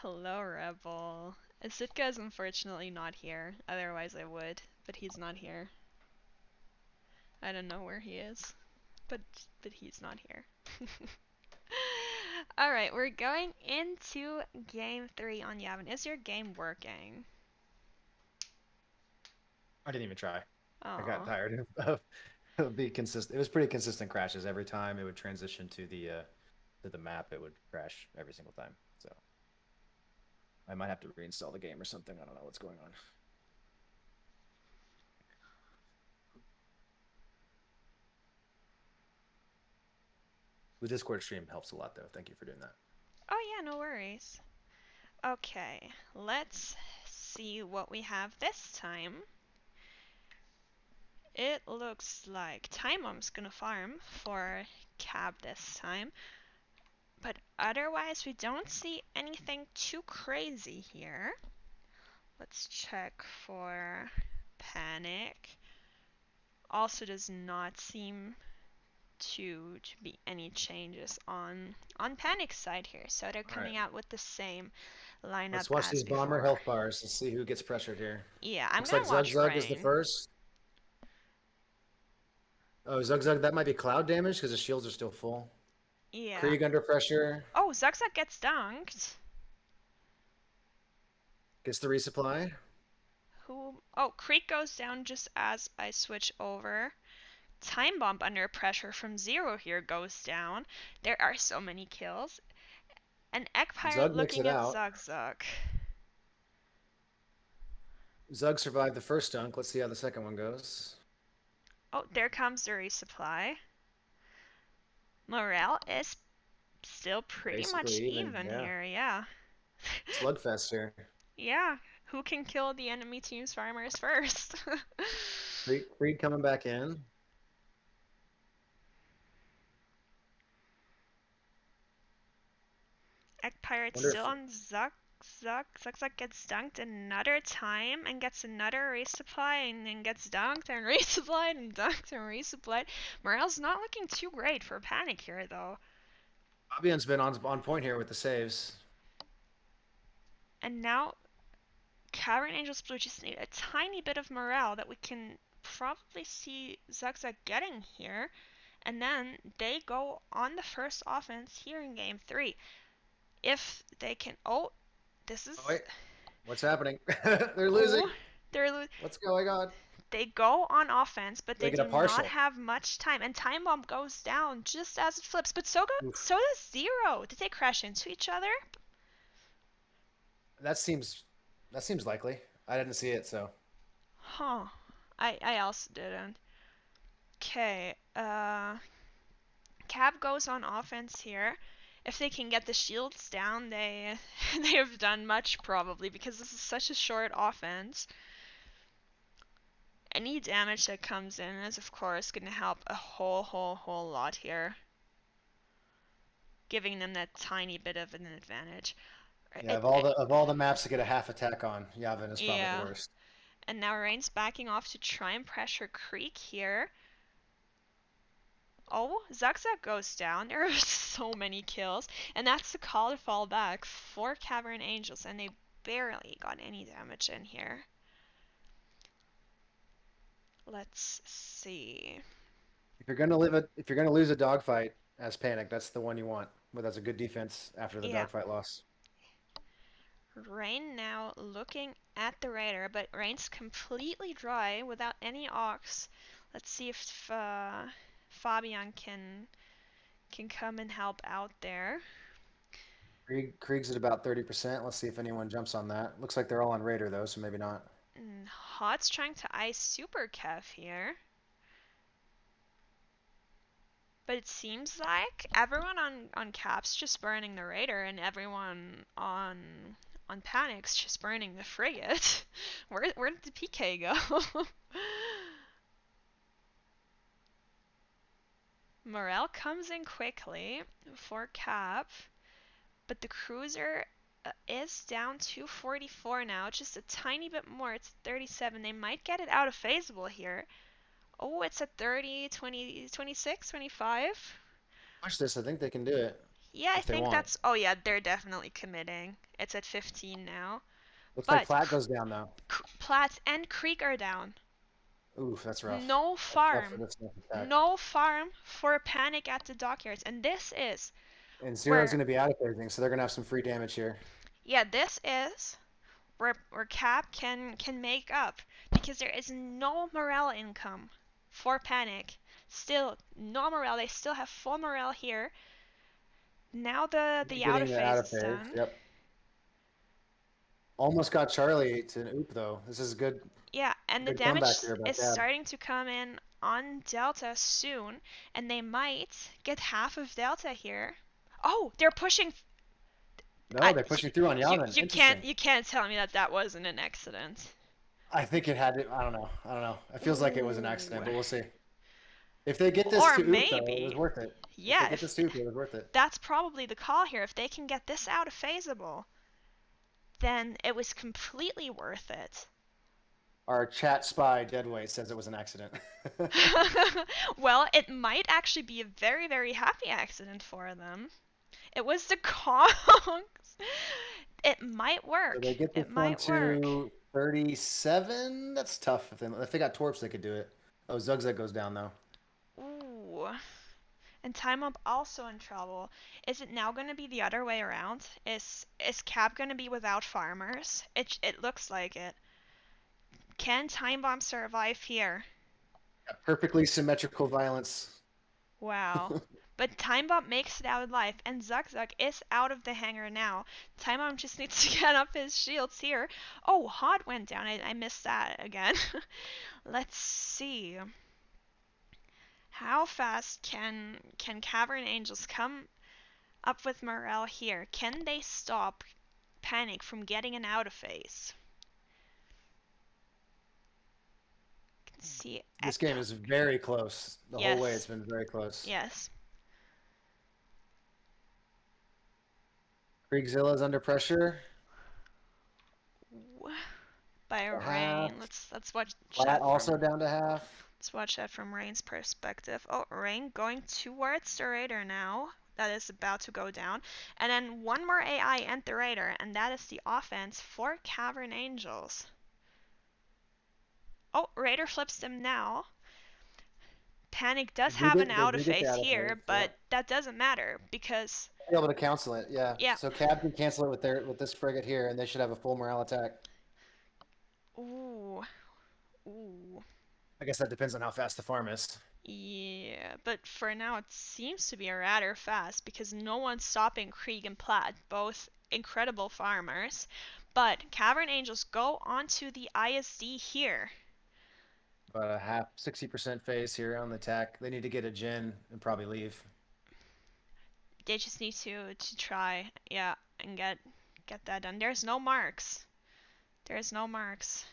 Hello, Rebel. Sitka is unfortunately not here. Otherwise, I would, but he's not here. I don't know where he is, but he's not here. All right, we're going into game 3 on Yavin. Is your game working? I didn't even try. I got Oh, tired of being consistent. It was pretty consistent crashes every time it would transition to the map. It would crash every single time. So I might have to reinstall the game or something. I don't know what's going on. The Discord stream helps a lot, though. Thank you for doing that. oh yeah, no worries. Okay, let's see what we have this time. It looks like Time Bomb's gonna farm for Cab this time. But otherwise, we don't see anything too crazy here. Let's check for Panic. Also does not seem to be any changes on Panic's side here. So they're All right. coming out with the same lineup Let's watch as these bomber before. health bars. Let's see who gets pressured here. Yeah, I'm Looks like gonna Zug watch Zug is the Rain. first. Oh, Zug Zug, that might be cloud damage because the shields are still full. Yeah. Krieg under pressure. Oh, Zugzug gets dunked. Gets the resupply. Who? Oh, Creek goes down just as I switch over. Time Bomb under pressure from Zero here goes down. There are so many kills. And Egg Pirate Zug makes it looking at out. Zugzug. Zug survived the first dunk. Let's see how the second one goes. Oh, there comes the resupply. Morale is still pretty much Basically even, even yeah. here, yeah. Slugfest here. Yeah, who can kill the enemy team's farmers first? Krieg coming back in. Egg Pirate Wonder still if on Zuck. Zuck gets dunked another time and gets another resupply and then gets dunked and resupplied and dunked and resupplied. Morale's not looking too great for Panic here though. Fabian's been on point here with the saves. And now Cavern Angels Blue just need a tiny bit of morale that we can probably see Zugzug getting here. And then they go on the first offense here in game 3. If they can. Oh, this is. Oh, wait, what's happening? They're losing. Oh, they're. What's going on? They go on offense, but They they get a do not partial. have much time. And Time Bomb goes down just as it flips. But Oof. so does Zero. Did they crash into each other? That seems likely. I didn't see it, so Huh. I also didn't. Okay. Cab goes on offense here. If they can get the shields down, they they have done much probably because this is such a short offense. Any damage that comes in is of course going to help a whole lot here, giving them that tiny bit of an advantage. yeah. Of all the maps to get a half attack on, Yavin is probably the Yeah, worst. and now Rain's backing off to try and pressure Creek here. Oh, Zugzug goes down. There are so many kills, and that's the call to fall back for Cavern Angels, and they barely got any damage in here. Let's see. If you're gonna lose a dogfight as Panic, that's the one you want. But that's a good defense after the Yeah, dogfight loss. Rain now looking at the Raider, but Rain's completely dry without any Ox. Let's see if Fabian can come and help out there. Krieg's at about 30%. Let's see if anyone jumps on that. Looks like they're all on Raider though, so maybe not. Hot's trying to ice Super Kev here. But it seems like everyone on Cap's just burning the Raider and everyone on on Panic's just burning the frigate. Where did the PK go? Morale comes in quickly for Cap, but the cruiser is down to 44 now, just a tiny bit more. It's 37. They might get it out of phaseable here. Oh, it's at 30, 20, 26, 25. Watch this. I think they can do it Yeah, I if they think want. that's. Oh, yeah, they're definitely committing. It's at 15 now. Looks like But Platt goes down though. Platts and Krieg are down. Oof, that's rough. No That's tough for farm. this next attack. No farm for Panic at the Dockyards. And this is And Zero's where. going to be out of everything, so they're going to have some free damage here. Yeah, this is where Cap can make up. Because there is no morale income for Panic. Still, no morale. They still have full morale here. Now the outer Getting the phase out of is phase. done. Yep. Almost got Charlie to an oop though. This is good. Yeah, and the Good comeback damage here by is Cab. starting to come in on Delta soon, and they might get half of Delta here. Oh, they're pushing. No, they're pushing through on Yavin. Interesting. You can't tell me that that wasn't an accident. I think it had to. I don't know. I don't know. It feels like it was an accident, Ooh. but we'll see. If they get this Or to oop though, it was maybe. worth it. If they Yeah, get this to oop, it was worth it. that's probably the call here. If they can get this out of phaseable, then it was completely worth it. Our chat spy Deadweight says it was an accident. Well, it might actually be a very, very happy accident for them. It was the Kongs. It might work. So they get this It one might work. to 37. That's tough. If they got Torps, they could do it. Oh, Zugzag goes down though. Ooh. And Time Up also in trouble. Is it now going to be the other way around? Is Cap going to be without farmers? It looks like it. Can Time Bomb survive here? Perfectly symmetrical violence. Wow. But Time Bomb makes it out alive, and Zug is out of the hangar now. Time Bomb just needs to get up his shields here. Oh, Hot went down. I missed that again. Let's see. How fast can Cavern Angels come up with morale here? Can they stop Panic from getting an out of phase? See, This game is very close. The whole way it's been very close. Yes. Kriegzilla's under pressure. By Rain. Let's watch Flat also down to half. Let's watch that from Rain's perspective. Oh, Rain going towards the Raider now. That is about to go down. And then one more AI and the Raider, and that is the offense for Cavern Angels. Oh, Raider flips them now. Panic does have an out of phase here, but that doesn't matter because be able to cancel it, yeah. Yeah. So Cab can cancel it with this frigate here, and they should have a full morale attack. Ooh. I guess that depends on how fast the farm is. Yeah, but for now it seems to be rather fast because no one's stopping Krieg and Platt, both incredible farmers. But Cavern Angels go onto the ISD here. About a half, 60% phase here on the attack. They need to get a gen and probably leave. They just need to try, yeah, and get that done. There's no marks. There's no marks.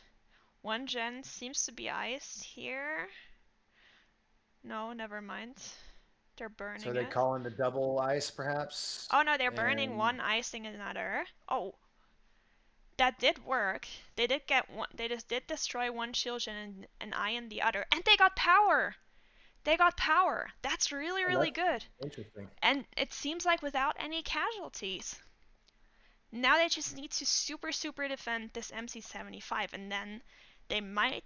One gen seems to be iced here. No, never mind. They're burning So they it. call in the double ice, perhaps? Oh no, they're burning one, icing another. Oh, that did work. They did get one. They just did destroy one shield and an eye in the other, and they got power. They got power. That's really good. Interesting. And it seems like without any casualties. Now they just need to super defend this MC-75, and then they might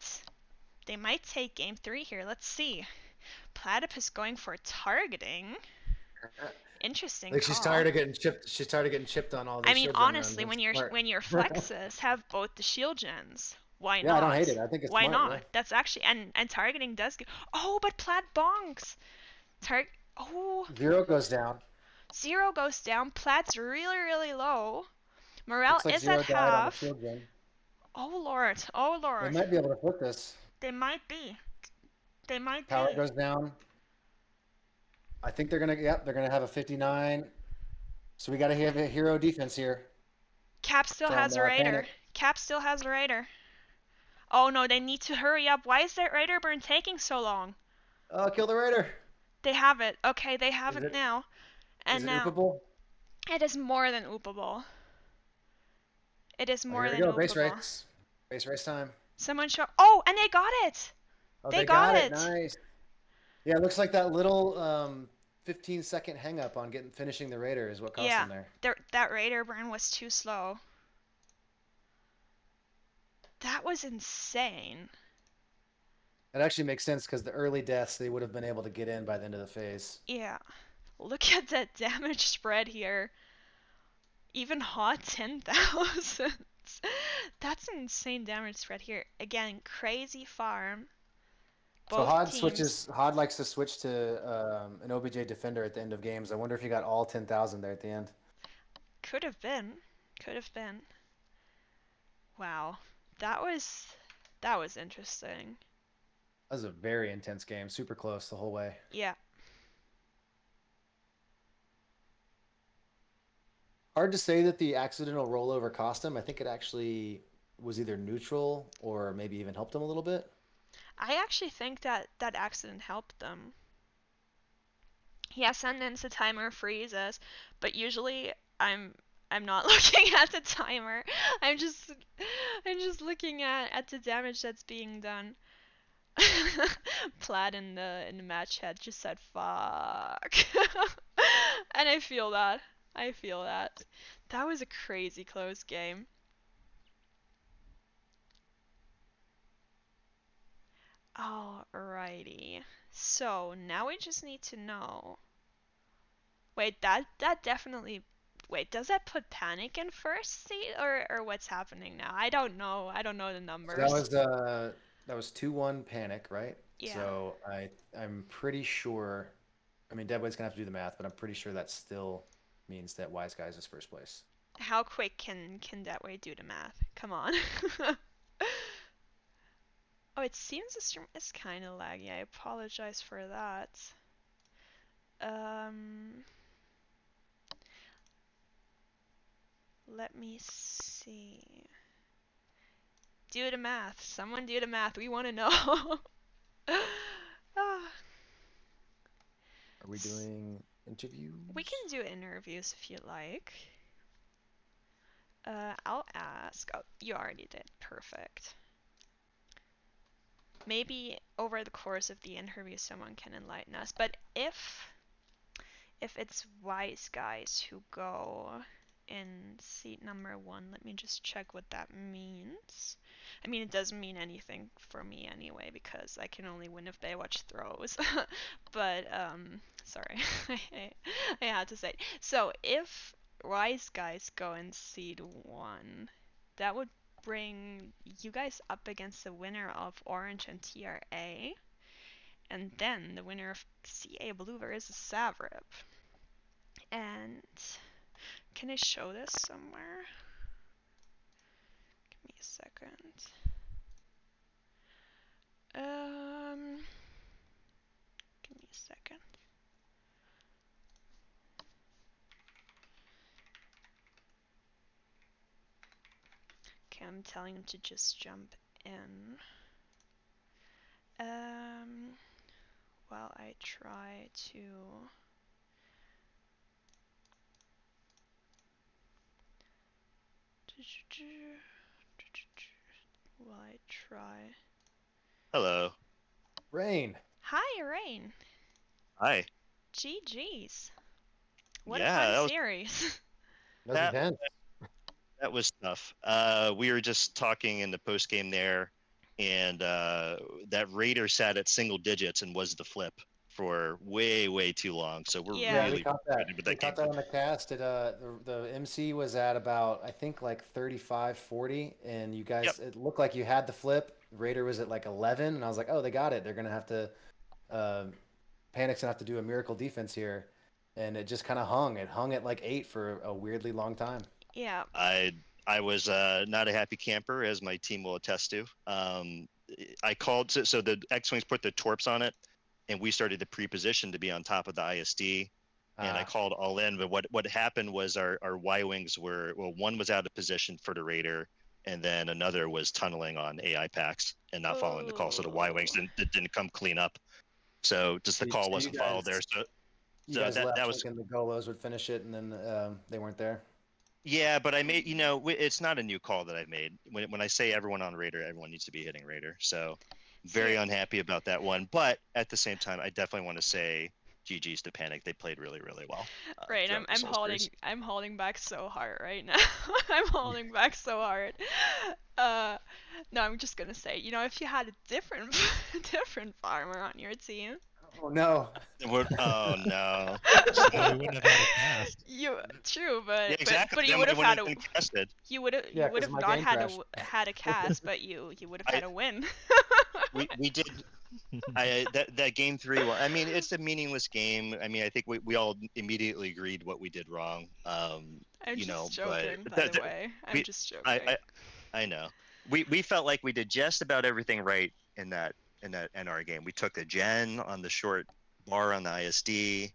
take game 3 here. Let's see. Platypus going for targeting. Interesting. Like she's tired of getting chipped. She's tired of getting chipped on all these. I mean, honestly, when your flexes have both the shield gens, why not? Yeah, I don't hate it. I think it's why smart, not? yeah. That's actually and targeting does go. Oh, but Plaid bonks. Zero goes down. Zero goes down. Plaid's really low. Morale like is Zero at half. Oh lord. They might be able to flip this. They might be. Power goes down. I think they're gonna have a 59. So we gotta have a hero defense here. Cap still from has a raider. Panic. Cap still has a raider. Oh no, they need to hurry up. Why is that raider burn taking so long? Oh, kill the raider. They have it. Okay, they have Is it it now. is And it now, oopable? it is more than oopable. It is Oh, here more we than go. Base oopable. race. Base race time. Someone show. Oh, and they got it! Oh, They they got got it. it! Nice. Yeah, it looks like that little 15-second hang up on finishing the raider is what cost Yeah, them there. that raider burn was too slow. That was insane. It actually makes sense because the early deaths they would have been able to get in by the end of the phase. Yeah. Look at that damage spread here. Even hot 10,000. That's an insane damage spread here. Again, crazy farm. So Both teams. Hod likes to switch to an OBJ defender at the end of games. I wonder if he got all 10,000 there at the end. Could have been. Could have been. Wow. That was that was interesting. That was a very intense game, super close the whole way. Yeah. Hard to say that the accidental rollover cost him. I think it actually was either neutral or maybe even helped him a little bit. I actually think that accident helped them. Yeah, sentence the timer freezes, but usually I'm not looking at the timer. I'm just I'm just looking at the damage that's being done. Plaid in the match chat just said fuck. And I feel that. I feel that. That was a crazy close game. Alrighty. So now we just need to know. Wait, that definitely. Wait, does that put Panic in first seed or what's happening now? I don't know. I don't know the So numbers. that was 2-1 Panic, right? Yeah. So I'm pretty sure. I mean, Deadwood's gonna have to do the math, but I'm pretty sure that still means that Wise Guys is first place. How quick can that way do the math? Come on. Oh, it seems the stream is kind of laggy. I apologize for that. Um, Let me see. Do the math. Someone do the math. We want to know. Ah, Are we doing interviews? we can do interviews if you like. I'll ask. Oh, you already did. Perfect. Maybe over the course of the interview, someone can enlighten us. But if it's Wise Guys who go in seat number 1, let me just check what that means. I mean, it doesn't mean anything for me anyway, because I can only win if Baywatch throws. But, sorry, I had to say it. So, if Wise Guys go in seed 1, that would bring you guys up against the winner of Orange and TRA, and then the winner of CA Blue versus Savrip. And can I show this somewhere? Give me a second. Give me a second. Okay, I'm telling him to just jump in. While I try to. While I try. Hello. Rain. Hi, Rain. Hi. GG's. What a Yeah, fun that was series. That was that intense. that was tough. We were just talking in the post game there, and that Raider sat at single digits and was the flip for way too long. So we're Yeah. Yeah, we really caught that. frustrated with We that game. caught that on the cast. The MC was at about I think like 35, 40, and you guys Yep. it looked like you had the flip. Raider was at like 11, and I was like, oh, they got it. They're gonna have to Panic's gonna have to do a miracle defense here, and it just kind of hung. It hung at like 8 for a weirdly long time. Yeah. I was not a happy camper, as my team will attest to. I called so the X-wings put the torps on it, and we started to pre-position to be on top of the ISD. and I called all in. But what happened was our Y-wings were, well, one was out of position for the Raider, and then another was tunneling on AI packs and not following the call. So the Y-wings didn't come clean up. So just the So call you wasn't followed there. You So guys that left was, thinking the Golos would finish it, and then they weren't there. yeah. But I made, it's not a new call that I made. When I say everyone on Raider, everyone needs to be hitting Raider. So very Yeah. unhappy about that one. But at the same time, I definitely want to say GG's to Panic. They played really, really well. Right, Throughout this whole series. I'm holding back so hard right now. I'm holding back so hard. No, I'm just gonna say, if you had a different different farmer on your team, Oh no! Oh no! Well, we wouldn't have had a cast. true, Yeah, but exactly. but you Then would it have had wouldn't have been casted. you would have Yeah, you would 'cause have my not game had crashed. had a cast, but you would have had a win. We did. That game 3. Well, I mean, it's a meaningless game. I mean, I think we all immediately agreed what we did wrong. I'm You know, just but joking, by the way. I'm we, just joking. I know. We felt like we did just about everything right in that NR game. We took a gen on the short bar on the ISD.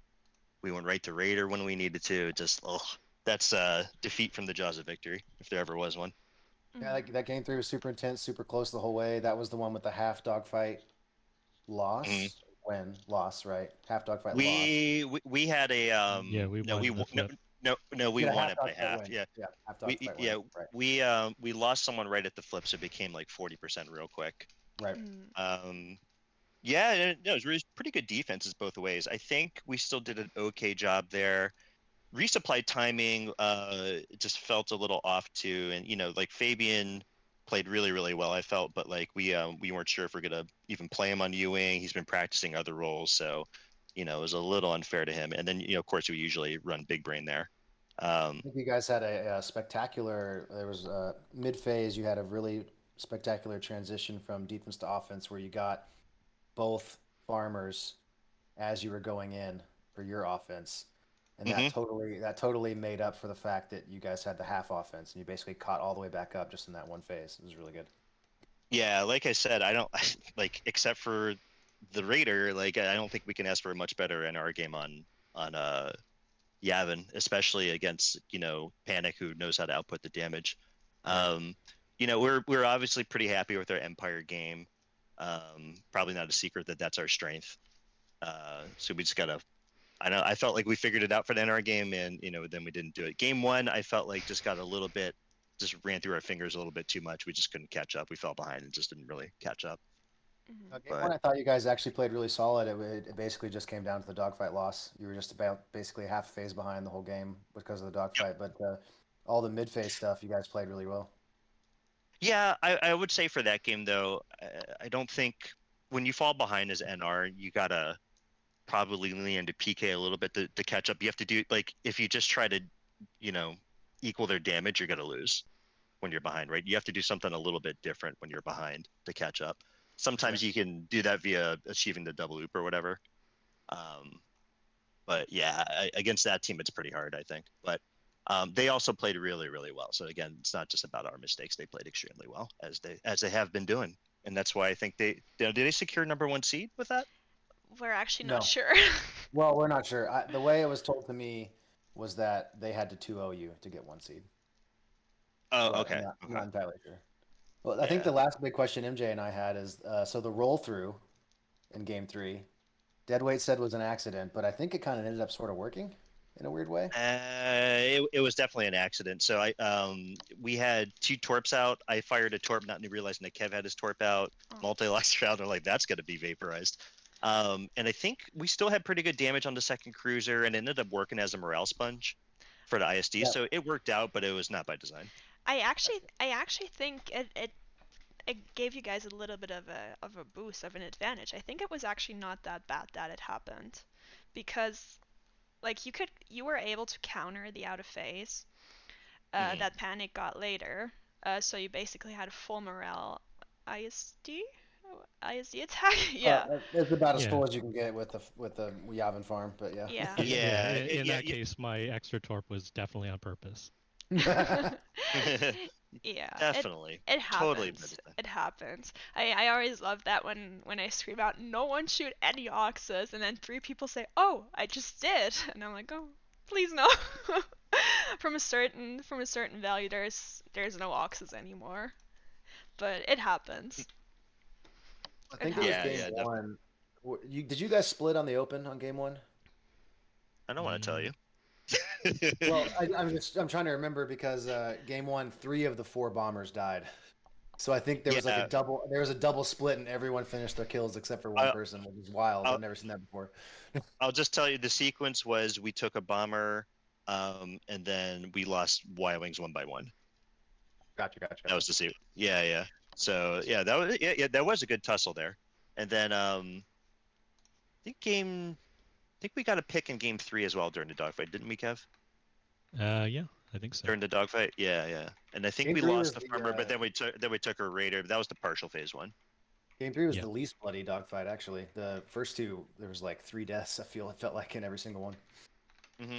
We went right to Raider when we needed to. Just that's defeat from the jaws of victory, if there ever was one. Yeah, that game 3 was super intense, super close the whole way. That was the one with the half dogfight loss. Loss, right? Half dogfight loss. We had a Yeah, we no, won we the flip. no, we Yeah, won it by dogfight half. win. Yeah, half dogfight yeah, win. Right. we lost someone right at the flip, so it became like 40% real quick. Right. Yeah, it was really pretty good defenses both ways. I think we still did an okay job there. Resupply timing just felt a little off too, and like Fabian played really, really well, I felt, but like we weren't sure if we're gonna even play him on U-wing. He's been practicing other roles, so it was a little unfair to him. And then of course we usually run big brain there. I think you guys had a spectacular. There was mid phase. You had a really spectacular transition from defense to offense, where you got both farmers as you were going in for your offense, and that totally made up for the fact that you guys had the half offense, and you basically caught all the way back up just in that one phase. It was really good. Yeah, like I said, I don't like, except for the Raider, like I don't think we can ask for a much better NR game on Yavin, especially against Panic, who knows how to output the damage. Right. We're obviously pretty happy with our Empire game. Probably not a secret that that's our strength. So we just gotta. I felt like we figured it out for the NR game, and then we didn't do it. Game 1, I felt like just got a little bit, just ran through our fingers a little bit too much. We just couldn't catch up. We fell behind and just didn't really catch up. Game 1, I thought you guys actually played really solid. It basically just came down to the dogfight loss. You were just about basically half phase behind the whole game because of the dogfight, but all the mid phase stuff, you guys played really well. Yeah, I would say for that game though, I don't think when you fall behind as NR, you gotta probably lean into PK a little bit to catch up. You have to do, like, if you just try to equal their damage, you're gonna lose when you're behind, right? You have to do something a little bit different when you're behind to catch up. Sometimes you can do that via achieving the double loop or whatever. But yeah, against that team, it's pretty hard, I think. But they also played really, really well. So again, it's not just about our mistakes. They played extremely well, as they have been doing, and that's why I think did they secure #1 seed with that? We're actually not sure. Well, we're not sure. The way it was told to me was that they had to 2-0 you to get 1 seed. Oh, okay. I'm not entirely sure. Well, I think the last big question MJ and I had is, so the roll through in game 3, Deadweight said was an accident, but I think it kind of ended up sort of working in a weird way. It was definitely an accident. So we had 2 torps out. I fired a torp, not realizing that Kev had his torp out. Multi-locked around. They're like, that's going to be vaporized. And I think we still had pretty good damage on the second cruiser, and ended up working as a morale sponge for the ISD. Yeah. So it worked out, but it was not by design. I actually think it gave you guys a little bit of a boost, of an advantage. I think it was actually not that bad that it happened, because like you were able to counter the out of phase that Panic got later. So you basically had a full morale ISD attack. Yeah. It's about as full as you can get with the Yavin farm, but yeah. In that case, my extra torp was definitely on purpose. Yeah, Definitely. it Totally happens. admitted that. It happens. I always love that when I scream out, "No one shoot any oxes," and then 3 people say, "Oh, I just did," and I'm like, "Oh, please no." From a certain value, there's no oxes anymore, but it happens. I It think it was Yeah, game happens. yeah, definitely. one. Did you guys split on the open on game one? I don't want to tell you. Well, I'm trying to remember because game one, 3 of the 4 bombers died. So I think there was like Yeah, there was a double split and everyone finished their kills except for one I, person, which is wild. I'll, I've never seen that before. I'll just tell you the sequence was we took a bomber, and then we lost Y-wings one by one. Gotcha. That was the sequence. Yeah, yeah. So yeah, that was a good tussle there. And then I think we got a pick in game 3 as well during the dogfight, didn't we, Kev? Yeah, I think so. During the dogfight, yeah, yeah. And I think Game we 3 lost was the farmer, but then we took a raider. That was the partial phase one. Game 3 was Yeah. the least bloody dogfight actually. The first 2 there was like 3 deaths. It felt like in every single one. Mm-hmm.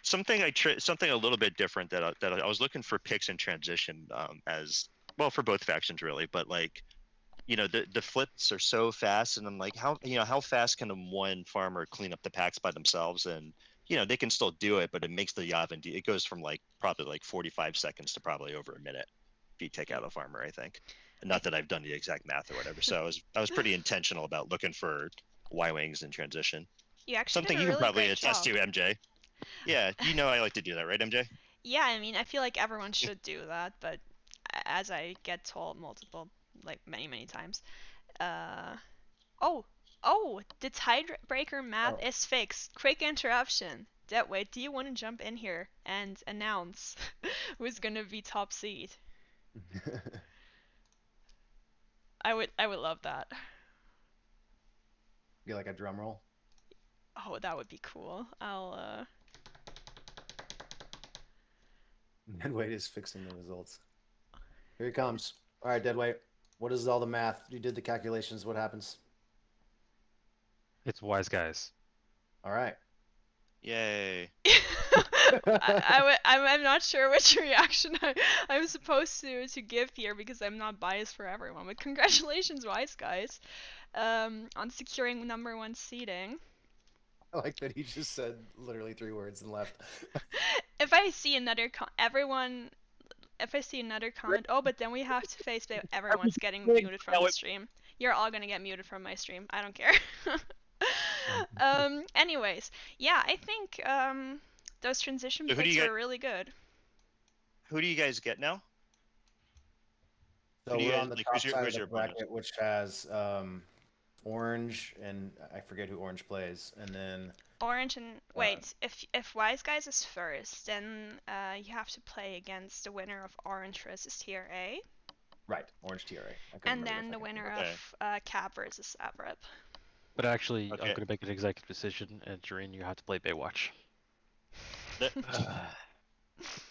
Something a little bit different that I was looking for picks in transition, as well for both factions really, but like, the flips are so fast, and I'm like, how fast can one farmer clean up the packs by themselves? And they can still do it, but it makes the Yavin it goes from like probably like 45 seconds to probably over a minute if you take out a farmer, I think. Not that I've done the exact math or whatever, so I was pretty intentional about looking for Y-wings in transition. You actually Something did a you can really probably great attest job. to, MJ. Yeah, I like to do that, right, MJ? Yeah, I mean, I feel like everyone should do that, but as I get told like many times, uh, oh, the tiebreaker math Oh. is fixed. Quick interruption. Deadweight, do you want to jump in here and announce who's gonna be top seed? I would love that. Get like a drum roll. Oh, that would be cool. Deadweight is fixing the results. Here he comes. All right, Deadweight. What is all the math? You did the calculations. What happens? It's wise guys. All right. Yay. I'm not sure which reaction I'm supposed to give here because I'm not biased for everyone. But congratulations, Wise Guys, on securing #1 seeding. I like that he just said literally 3 words and left. If I see another if I see another comment, oh, but then we have to face everyone's getting muted from the stream. You're all gonna get muted from my stream. I don't care. Anyways, yeah, I think those transition So picks are really good. Who do you guys get now? So we're on the top side of who's the your bracket, opponent? which has Orange, and I forget who Orange plays, and then Orange and wait, if Wise Guys is first, then you have to play against the winner of Orange versus TRA. right, Orange TRA. And then the winner of Cap versus Avrep. But actually, Okay. I'm going to make an executive decision, and Jareen, you have to play Baywatch.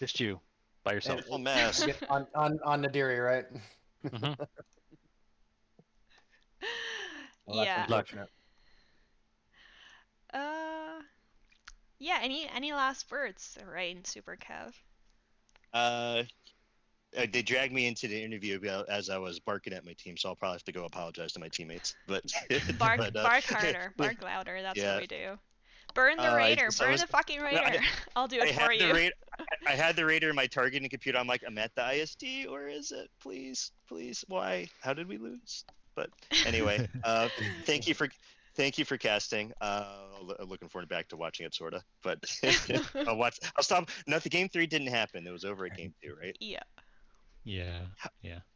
Just you, by yourself. Beautiful mess. on Nadiri, right? Mhm. Well, that's Yeah. unfortunate. Yeah. Any last words, Rain, Super Kev? They dragged me into the interview as I was barking at my team, so I'll probably have to go apologize to my teammates. But bark harder, bark louder. That's what we do. Burn the raider, burn the fucking raider. I'll do it for you. I had the raider in my targeting computer. I'm like, I'm at the ISD, or is it? Please, why? How did we lose? But anyway, thank you for casting. Looking forward back to watching it, sorta. But I'll stop. No, the game 3 didn't happen. It was over at game 2, right? Yeah. Yeah.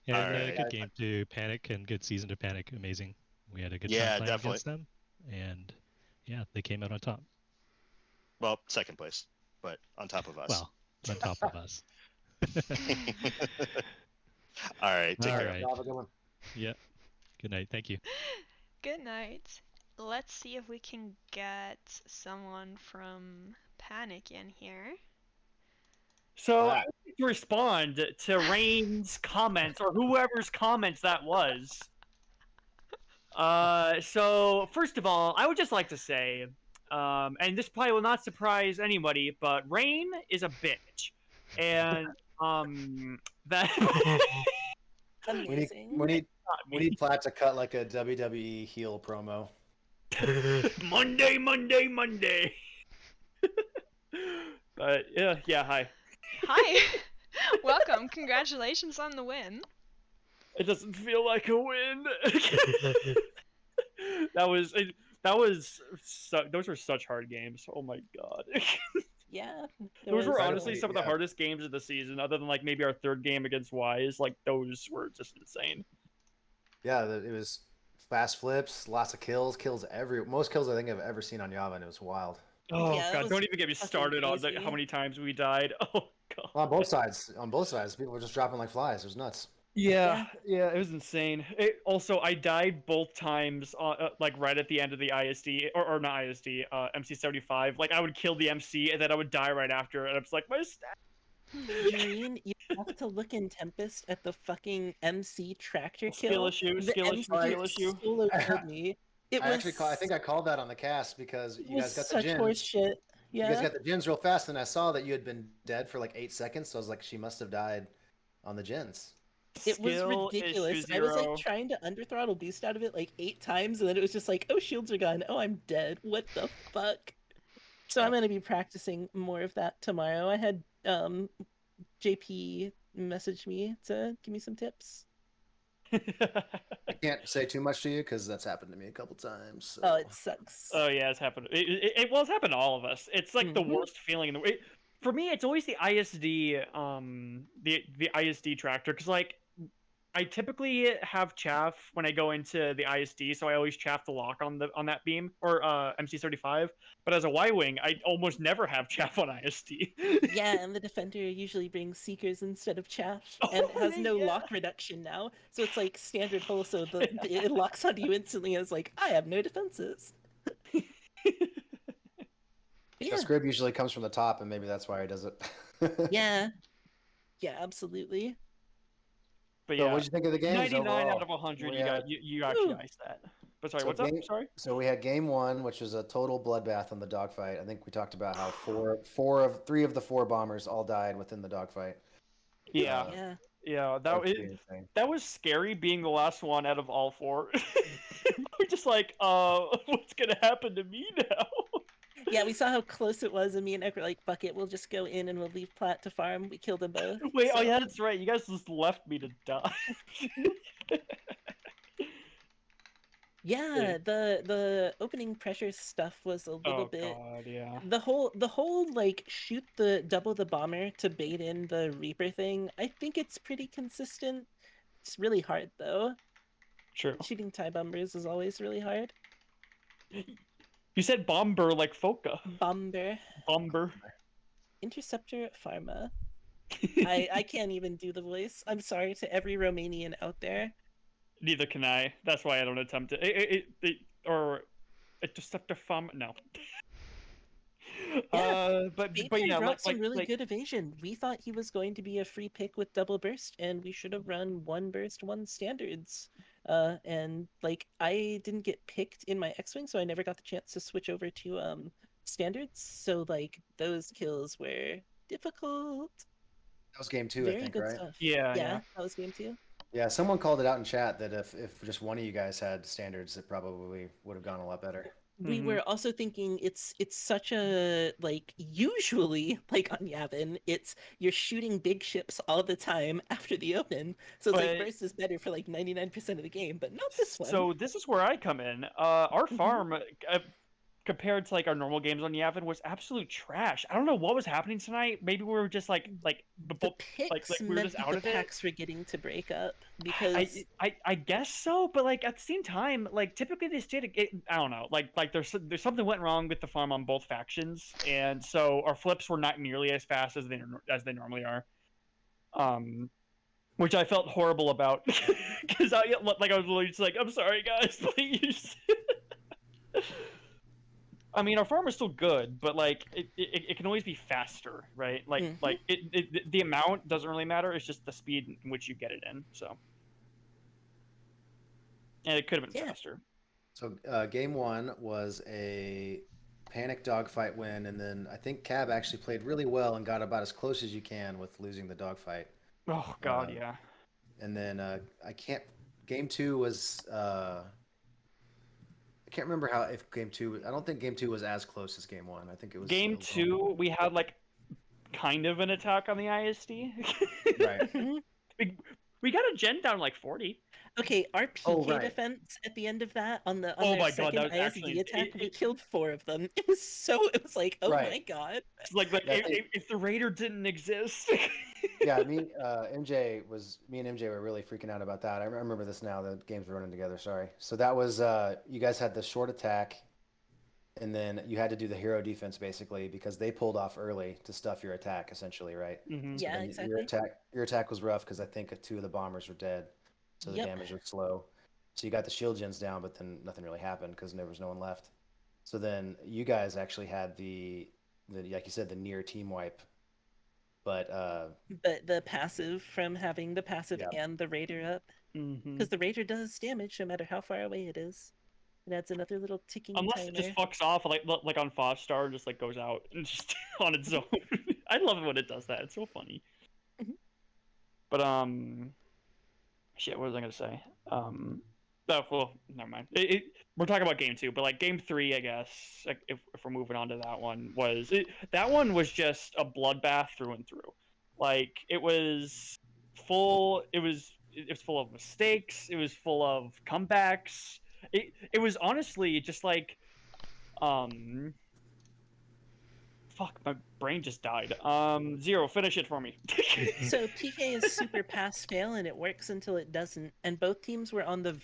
And Alright. good game to Panic and good season to Panic. Amazing. We had a good time playing definitely. against them, and yeah, they came out on top. Well, second place, but on top of us. Well, on top of us. All right, take All care. right. Have a good one. Yeah. Good night. Thank you. Good night. Let's see if we can get someone from Panic in here. So I need to respond to Rain's comments, or whoever's comments that was. So first of all, I would just like to say, and this probably will not surprise anybody, but Rain is a bitch. And that Amazing. We need Platt to cut like a WWE heel promo. Monday. But yeah, hi. Hi. Welcome. Congratulations on the win. It doesn't feel like a win. Those were such hard games. Oh my god. Yeah. Those were Right honestly away, some of the yeah. hardest games of the season, other than like maybe our third game against Wise. Like those were just insane. Yeah, it was fast flips, lots of kills, most kills I think I've ever seen on Java, and it was wild. Oh Yeah, it god, was don't even get me fucking started on crazy. how many times we died. Oh god. On both sides, people were just dropping like flies. It was nuts. Yeah, it was insane. Also, I died both times, like right at the end of the ISD, or not ISD, MC75. Like I would kill the MC, and then I would die right after, and I was like, my stat. Jareen, you have to look in Tempest at the fucking MC tractor Skill kill. issue, The skill MC issue. solo killed me. It I was actually I think I called that on the cast because it you was guys got the such horse gens. shit. You guys Yeah. got the gens real fast, and I saw that you had been dead for like 8 seconds. So I was like, she must have died on the gens. It was Skill ridiculous. issue I was like 0. trying to underthrottle beast out of it like 8 times, and then it was just like, oh, shields are gone. Oh, I'm dead. What the fuck? So I'm gonna be practicing more of that tomorrow. I had JP message me to give me some tips. I can't say too much to you because that's happened to me a couple times. So. Oh, it sucks. Oh yeah, it's happened. It's happened to all of us. It's like the Mhm. worst feeling in the way. For me, it's always the ISD, the ISD tractor, because like I typically have chaff when I go into the ISD, so I always chaff the lock on that beam or MC35. But as a Y-wing, I almost never have chaff on ISD. Yeah, and the defender usually brings seekers instead of chaff, and it Oh, has no yeah. lock reduction now, so it's like standard full, so it locks onto you instantly. And it's like I have no defenses. The Yeah, scrib usually comes from the top, and maybe that's why he does it. yeah, absolutely. But So yeah, what'd you think of the games 99 overall? out of 100. We You had- got you actually Woo. iced that. But sorry, So what's up? game- Sorry. So we had game 1, which was a total bloodbath on the dogfight. I think we talked about how three of the 4 bombers all died within the dogfight. Yeah, Yeah, yeah. That was pretty insane. That was scary being the last one out of all 4. We're just like, what's gonna happen to me now? yeah. We saw how close it was, and me and Ek were like, "Fuck it, we'll just go in and we'll leave Platt to farm." We killed them both. Wait, oh so- yeah, that's right. You guys just left me to die. Yeah, the opening pressure stuff was a little Oh bit. god, yeah. The whole like shoot the double the bomber to bait in the Reaper thing, I think it's pretty consistent. It's really hard though. True. Shooting TIE bombers is always really hard. You said bomber like Foka. Bomber. Bomber. Interceptor Pharma. I can't even do the voice. I'm sorry to every Romanian out there. Neither can I. That's why I don't attempt it. Or interceptor farm. No. Yeah, But Bateman yeah, brought some really like good evasion. We thought he was going to be a free pick with double burst, and we should have run 1 burst, 1 standards. And like I didn't get picked in my X-wing, so I never got the chance to switch over to standards. So like those kills were difficult. That was game 2, Very I think, good right? stuff. Yeah, yeah, yeah. that was game 2. Yeah, someone called it out in chat that if just one of you guys had standards, it probably would have gone a lot better. We Mhm. were also thinking it's such a like usually like on Yavin, it's you're shooting big ships all the time after the open. So it's like But- burst is better for like 99% of the game, but not this one. So this is where I come in. Our Mhm. farm, compared to like our normal games on Yavin, was absolute trash. I don't know what was happening tonight. Maybe we were just like the picks like we were meant just that out the of it. packs were getting to break up because I guess so, but like at the same time, like typically they stayed. I don't know, like there's something went wrong with the farm on both factions, and so our flips were not nearly as fast as they normally are. Which I felt horrible about because I was literally just like, I'm sorry guys, please. I mean, our farm is still good, but like it can always be faster, right? Like Mhm. like the amount doesn't really matter. It's just the speed in which you get it in. So, and it could have been Yeah. faster. So game 1 was a Panic dogfight win, and then I think Cab actually played really well and got about as close as you can with losing the dogfight. Oh God, Uh, yeah. And then I can't. Game two was. I can't remember how if game two. I don't think game two was as close as game one. I think it was Game a little- 2, we had like kind of an attack on the ISD. Right. Mhm. we got a gen down like 40. Okay, our PK Oh, right. defense at the end of that on the on Oh their my God, second that was ISD actually attack, we it- killed 4 of them. It was like, oh Right. my god. It's like Yeah, I think- if the raider didn't exist. Yeah, me and MJ were really freaking out about that. I remember this now. The games were running together. Sorry. So that was you guys had the short attack, and then you had to do the hero defense basically because they pulled off early to stuff your attack essentially, right? Mhm. So Yeah, then exactly. Your attack was rough because I think 2 of the bombers were dead, so the Yep. damage was slow. So you got the shield gens down, but then nothing really happened because there was no one left. So then you guys actually had the like you said the near team wipe, but But the passive from having the passive Yeah. and the raider up, Mhm. because the raider does damage no matter how far away it is. It adds another little ticking Unless timer. it just fucks off like on 5-star and just like goes out and just on its own. I love it when it does that. It's so funny. Mhm. But shit, what was I gonna say? Oh, well, never mind. We're talking about game 2, but like game 3, I guess, like if we're moving on to that one, that one was just a bloodbath through and through. Like it was full. It was full of mistakes. It was full of comebacks. It was honestly just like, fuck, my brain just died. Zero, finish it for me. So PK is super pass fail and it works until it doesn't. And both teams were on the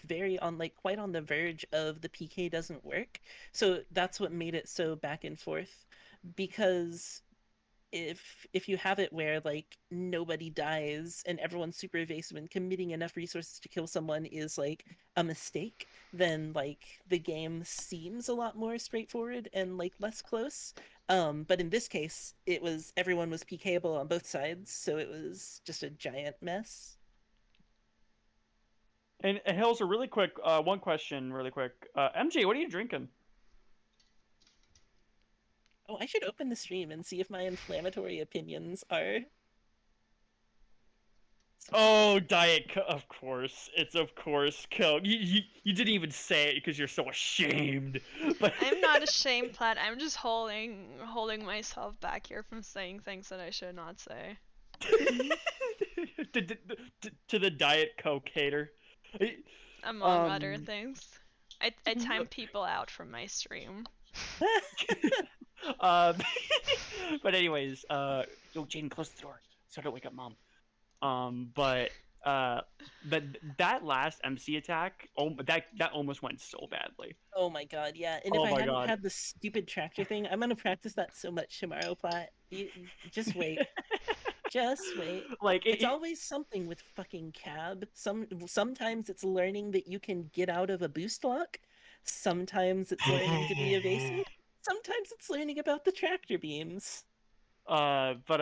quite on the verge of the PK doesn't work. So that's what made it so back and forth. Because if you have it where like nobody dies and everyone's super evasive and committing enough resources to kill someone is like a mistake, then like the game seems a lot more straightforward and like less close. But in this case, everyone was PKable on both sides, so it was just a giant mess. And Hills, a really quick one question, really quick. MJ, what are you drinking? Oh, I should open the stream and see if my inflammatory opinions are. Oh, of course. It's of course Coke. You didn't even say it because you're so ashamed. But I'm not ashamed, Platt. I'm just holding myself back here from saying things that I should not say. to the Diet Coke hater. Among other things. I time people out from my stream. But anyways, yo, Jaden, close the door so I don't wake up mom. But that last MC attack, that almost went so badly. Oh my god, yeah. And Oh if I my hadn't God. had the stupid tractor thing, I'm gonna practice that so much tomorrow, Platt. Just wait. Just wait. Like It's always something with fucking cab. Sometimes it's learning that you can get out of a boost lock. Sometimes it's learning to be evasive. Sometimes it's learning about the tractor beams. But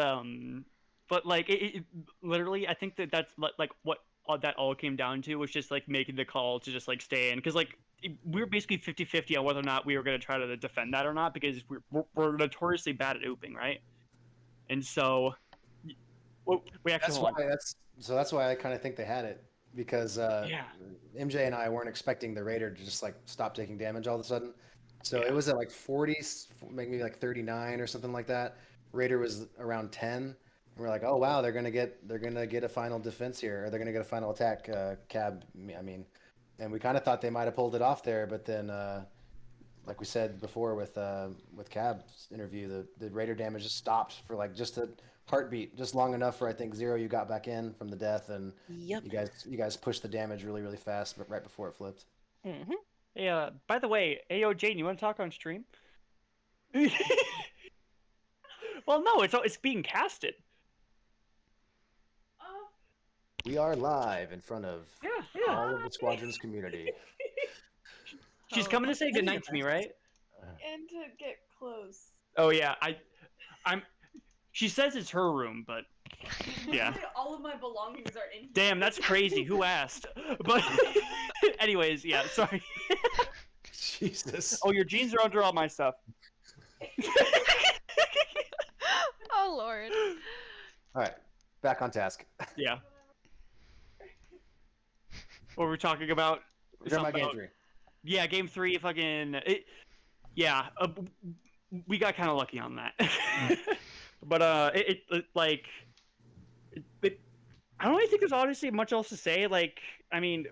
like literally, I think that's like what that all came down to was just like making the call to just like stay in, because like we were basically 50-50 on whether or not we were going to try to defend that or not, because we're notoriously bad at ooping, right? And so we actually That's why I kind of think they had it because Yeah. MJ and I weren't expecting the Raider to just like stop taking damage all of a sudden. So Yeah. it was at like 40, maybe like 39 or something like that. Raider was around 10. And we're like, oh wow, they're gonna get a final defense here, or they're gonna get a final attack. Cab, I mean, and we kind of thought they might have pulled it off there, but then, like we said before with Cab's interview, the Raider damage just stopped for like just a heartbeat, just long enough for I think Zero you got back in from the death, and Yep. you guys pushed the damage really really fast, but right before it flipped. Mm-hmm. Yeah. By the way, Ayo Jane, you want to talk on stream? Well, no, it's being casted. We are live in front of Yeah. all of the Squadrons community. She's coming to say goodnight to me, right? And to get close. Oh yeah, I'm. She says it's her room, but yeah. Literally all of my belongings are in here. Damn, that's crazy. Who asked? But anyways, yeah. Sorry. Jesus. Oh, your jeans are under all my stuff. Oh lord. All right, back on task. Yeah. What we're talking about? We're talking about game Something 3. Yeah, game 3. Fucking. Yeah. We got kind of lucky on that. But like. I don't really think there's honestly much else to say. Like, I mean,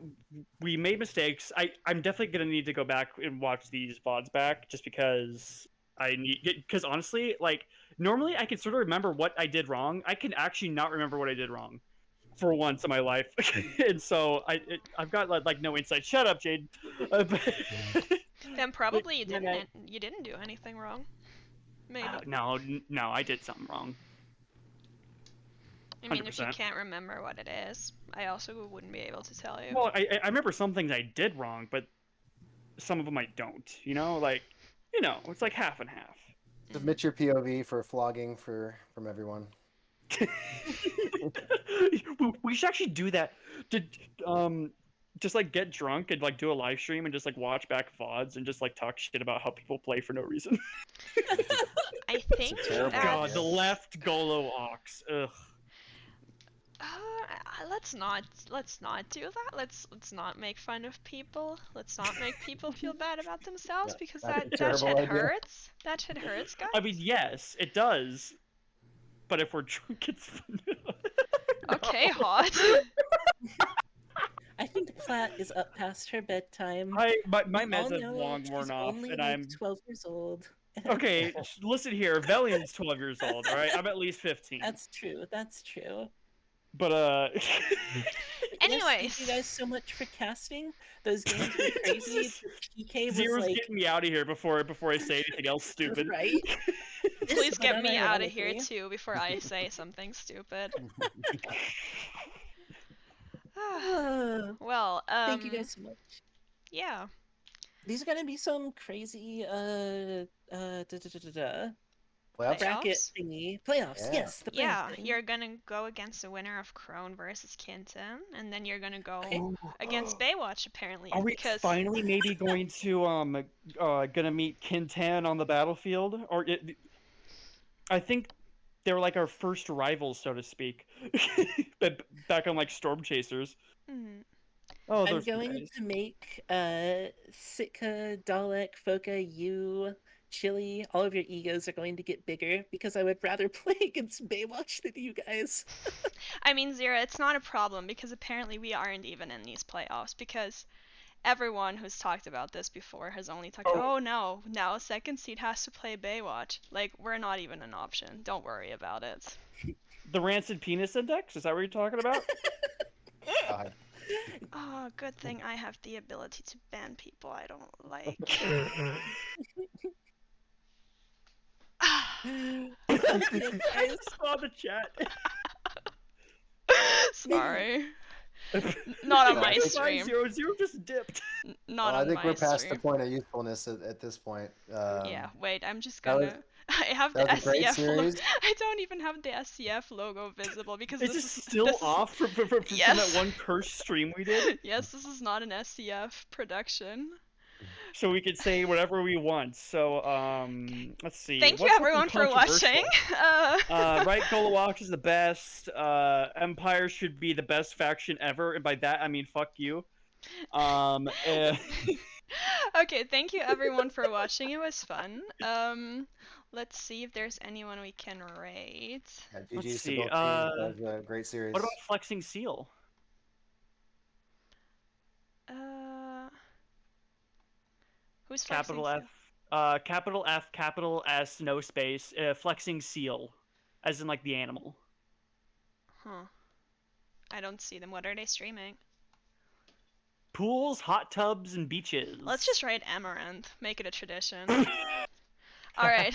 we made mistakes. I'm definitely gonna need to go back and watch these VODs back just because because honestly, like, normally I can sort of remember what I did wrong. I can actually not remember what I did wrong for once in my life, and so I've got like no insight. Shut up, Jade. Then probably you When I- didn't do anything wrong. Maybe. no, I did something wrong. I mean, if you 100%. can't remember what it is, I also wouldn't be able to tell you. Well, I remember some things I did wrong, but some of them I don't. You know, like, it's like half and half. Submit your POV for flogging from everyone. We should actually do that. Just like get drunk and like do a live stream and just like watch back VODs and just like talk shit about how people play for no reason. I think terrible that. God, the left Golo Ox. Ugh. Let's not do that. Let's not make fun of people. Let's not make people feel bad about themselves Yeah, because that's a that terrible shit idea. hurts. That shit hurts, guys. I mean, yes, it does. But if we're drunk, it's fun. Okay, hot. I think Platt is up past her bedtime. My We meds all have know long worn she's off, only and like I'm 12 years old. okay. Listen here, Velian's 12 years old. All right, I'm at least 15. That's true. That's true. But But yes, thank you guys so much for casting. Those games were crazy. The PK was Zero's like getting me out of here before I say anything else stupid. right. Please But get me out of here unironically- too before I say something stupid. Well, Thank you guys so much. yeah. These are gonna be some crazy Playoffs? bracket Playoffs? thingy. Playoffs, Yeah. yes, the playoff Yeah, thing. you're gonna go against the winner of Crone versus Kinton, and then you're gonna go Okay. against Baywatch apparently. Are we because finally maybe going to gonna meet Kintan on the battlefield? I think they were like our first rivals, so to speak. Back on like Storm Chasers. Mhm. Oh, I'm those going guys. to make Sitka, Dalek, Foka, you, Chili, all of your egos are going to get bigger because I would rather play against Baywatch than you guys. I mean, Zira, it's not a problem because apparently we aren't even in these playoffs because everyone who's talked about this before has only talked, oh no, now a second seed has to play Baywatch. Like, we're not even an option. Don't worry about it. The Rancid Penis Index? Is that what you're talking about? God. Oh, good thing I have the ability to ban people I don't like. I saw the chat. Sorry. Not on my Sorry. stream. Zero just dipped. Not I on think my we're past stream. the point of usefulness at this point. Yeah, wait, I'm just that was- gonna. I have the that was a great SCF. series. I don't even have the SCF logo visible because Is this this is still this is- off from Yes. that one cursed stream we did? Yes, this is not an SCF production. So we could say whatever we want. So let's see. Thank you What's something everyone for watching. controversial? Right, Golowatch is the best. Empire should be the best faction ever, and by that I mean fuck you. Okay, thank you everyone for watching. It was fun. Let's see if there's anyone we can rate. Yeah, Let's GG see, Sibyl Team. That was a great series. what about Flexing Seal? Who's Capital flexing F, capital F, capital S, no space. Flexing Seal, as in like the animal. Huh. I don't see them. What are they streaming? Pools, hot tubs, and beaches. Let's just write Amaranth. Make it a tradition. Alright.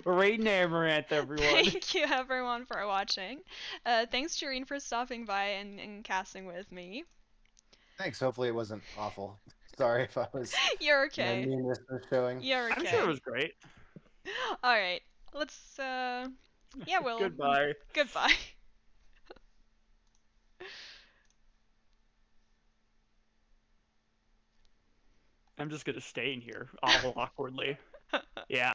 We're rating Amaranth, everyone. Thank you everyone for watching. Thanks Jareen for stopping by and casting with me. Thanks. Hopefully it wasn't awful. Sorry if I was. You're My okay. meanness was showing. You're okay. I'm sure it was great. Alright. Let's yeah, we'll Goodbye. Goodbye. I'm just gonna stay in here, all awkwardly. Yeah.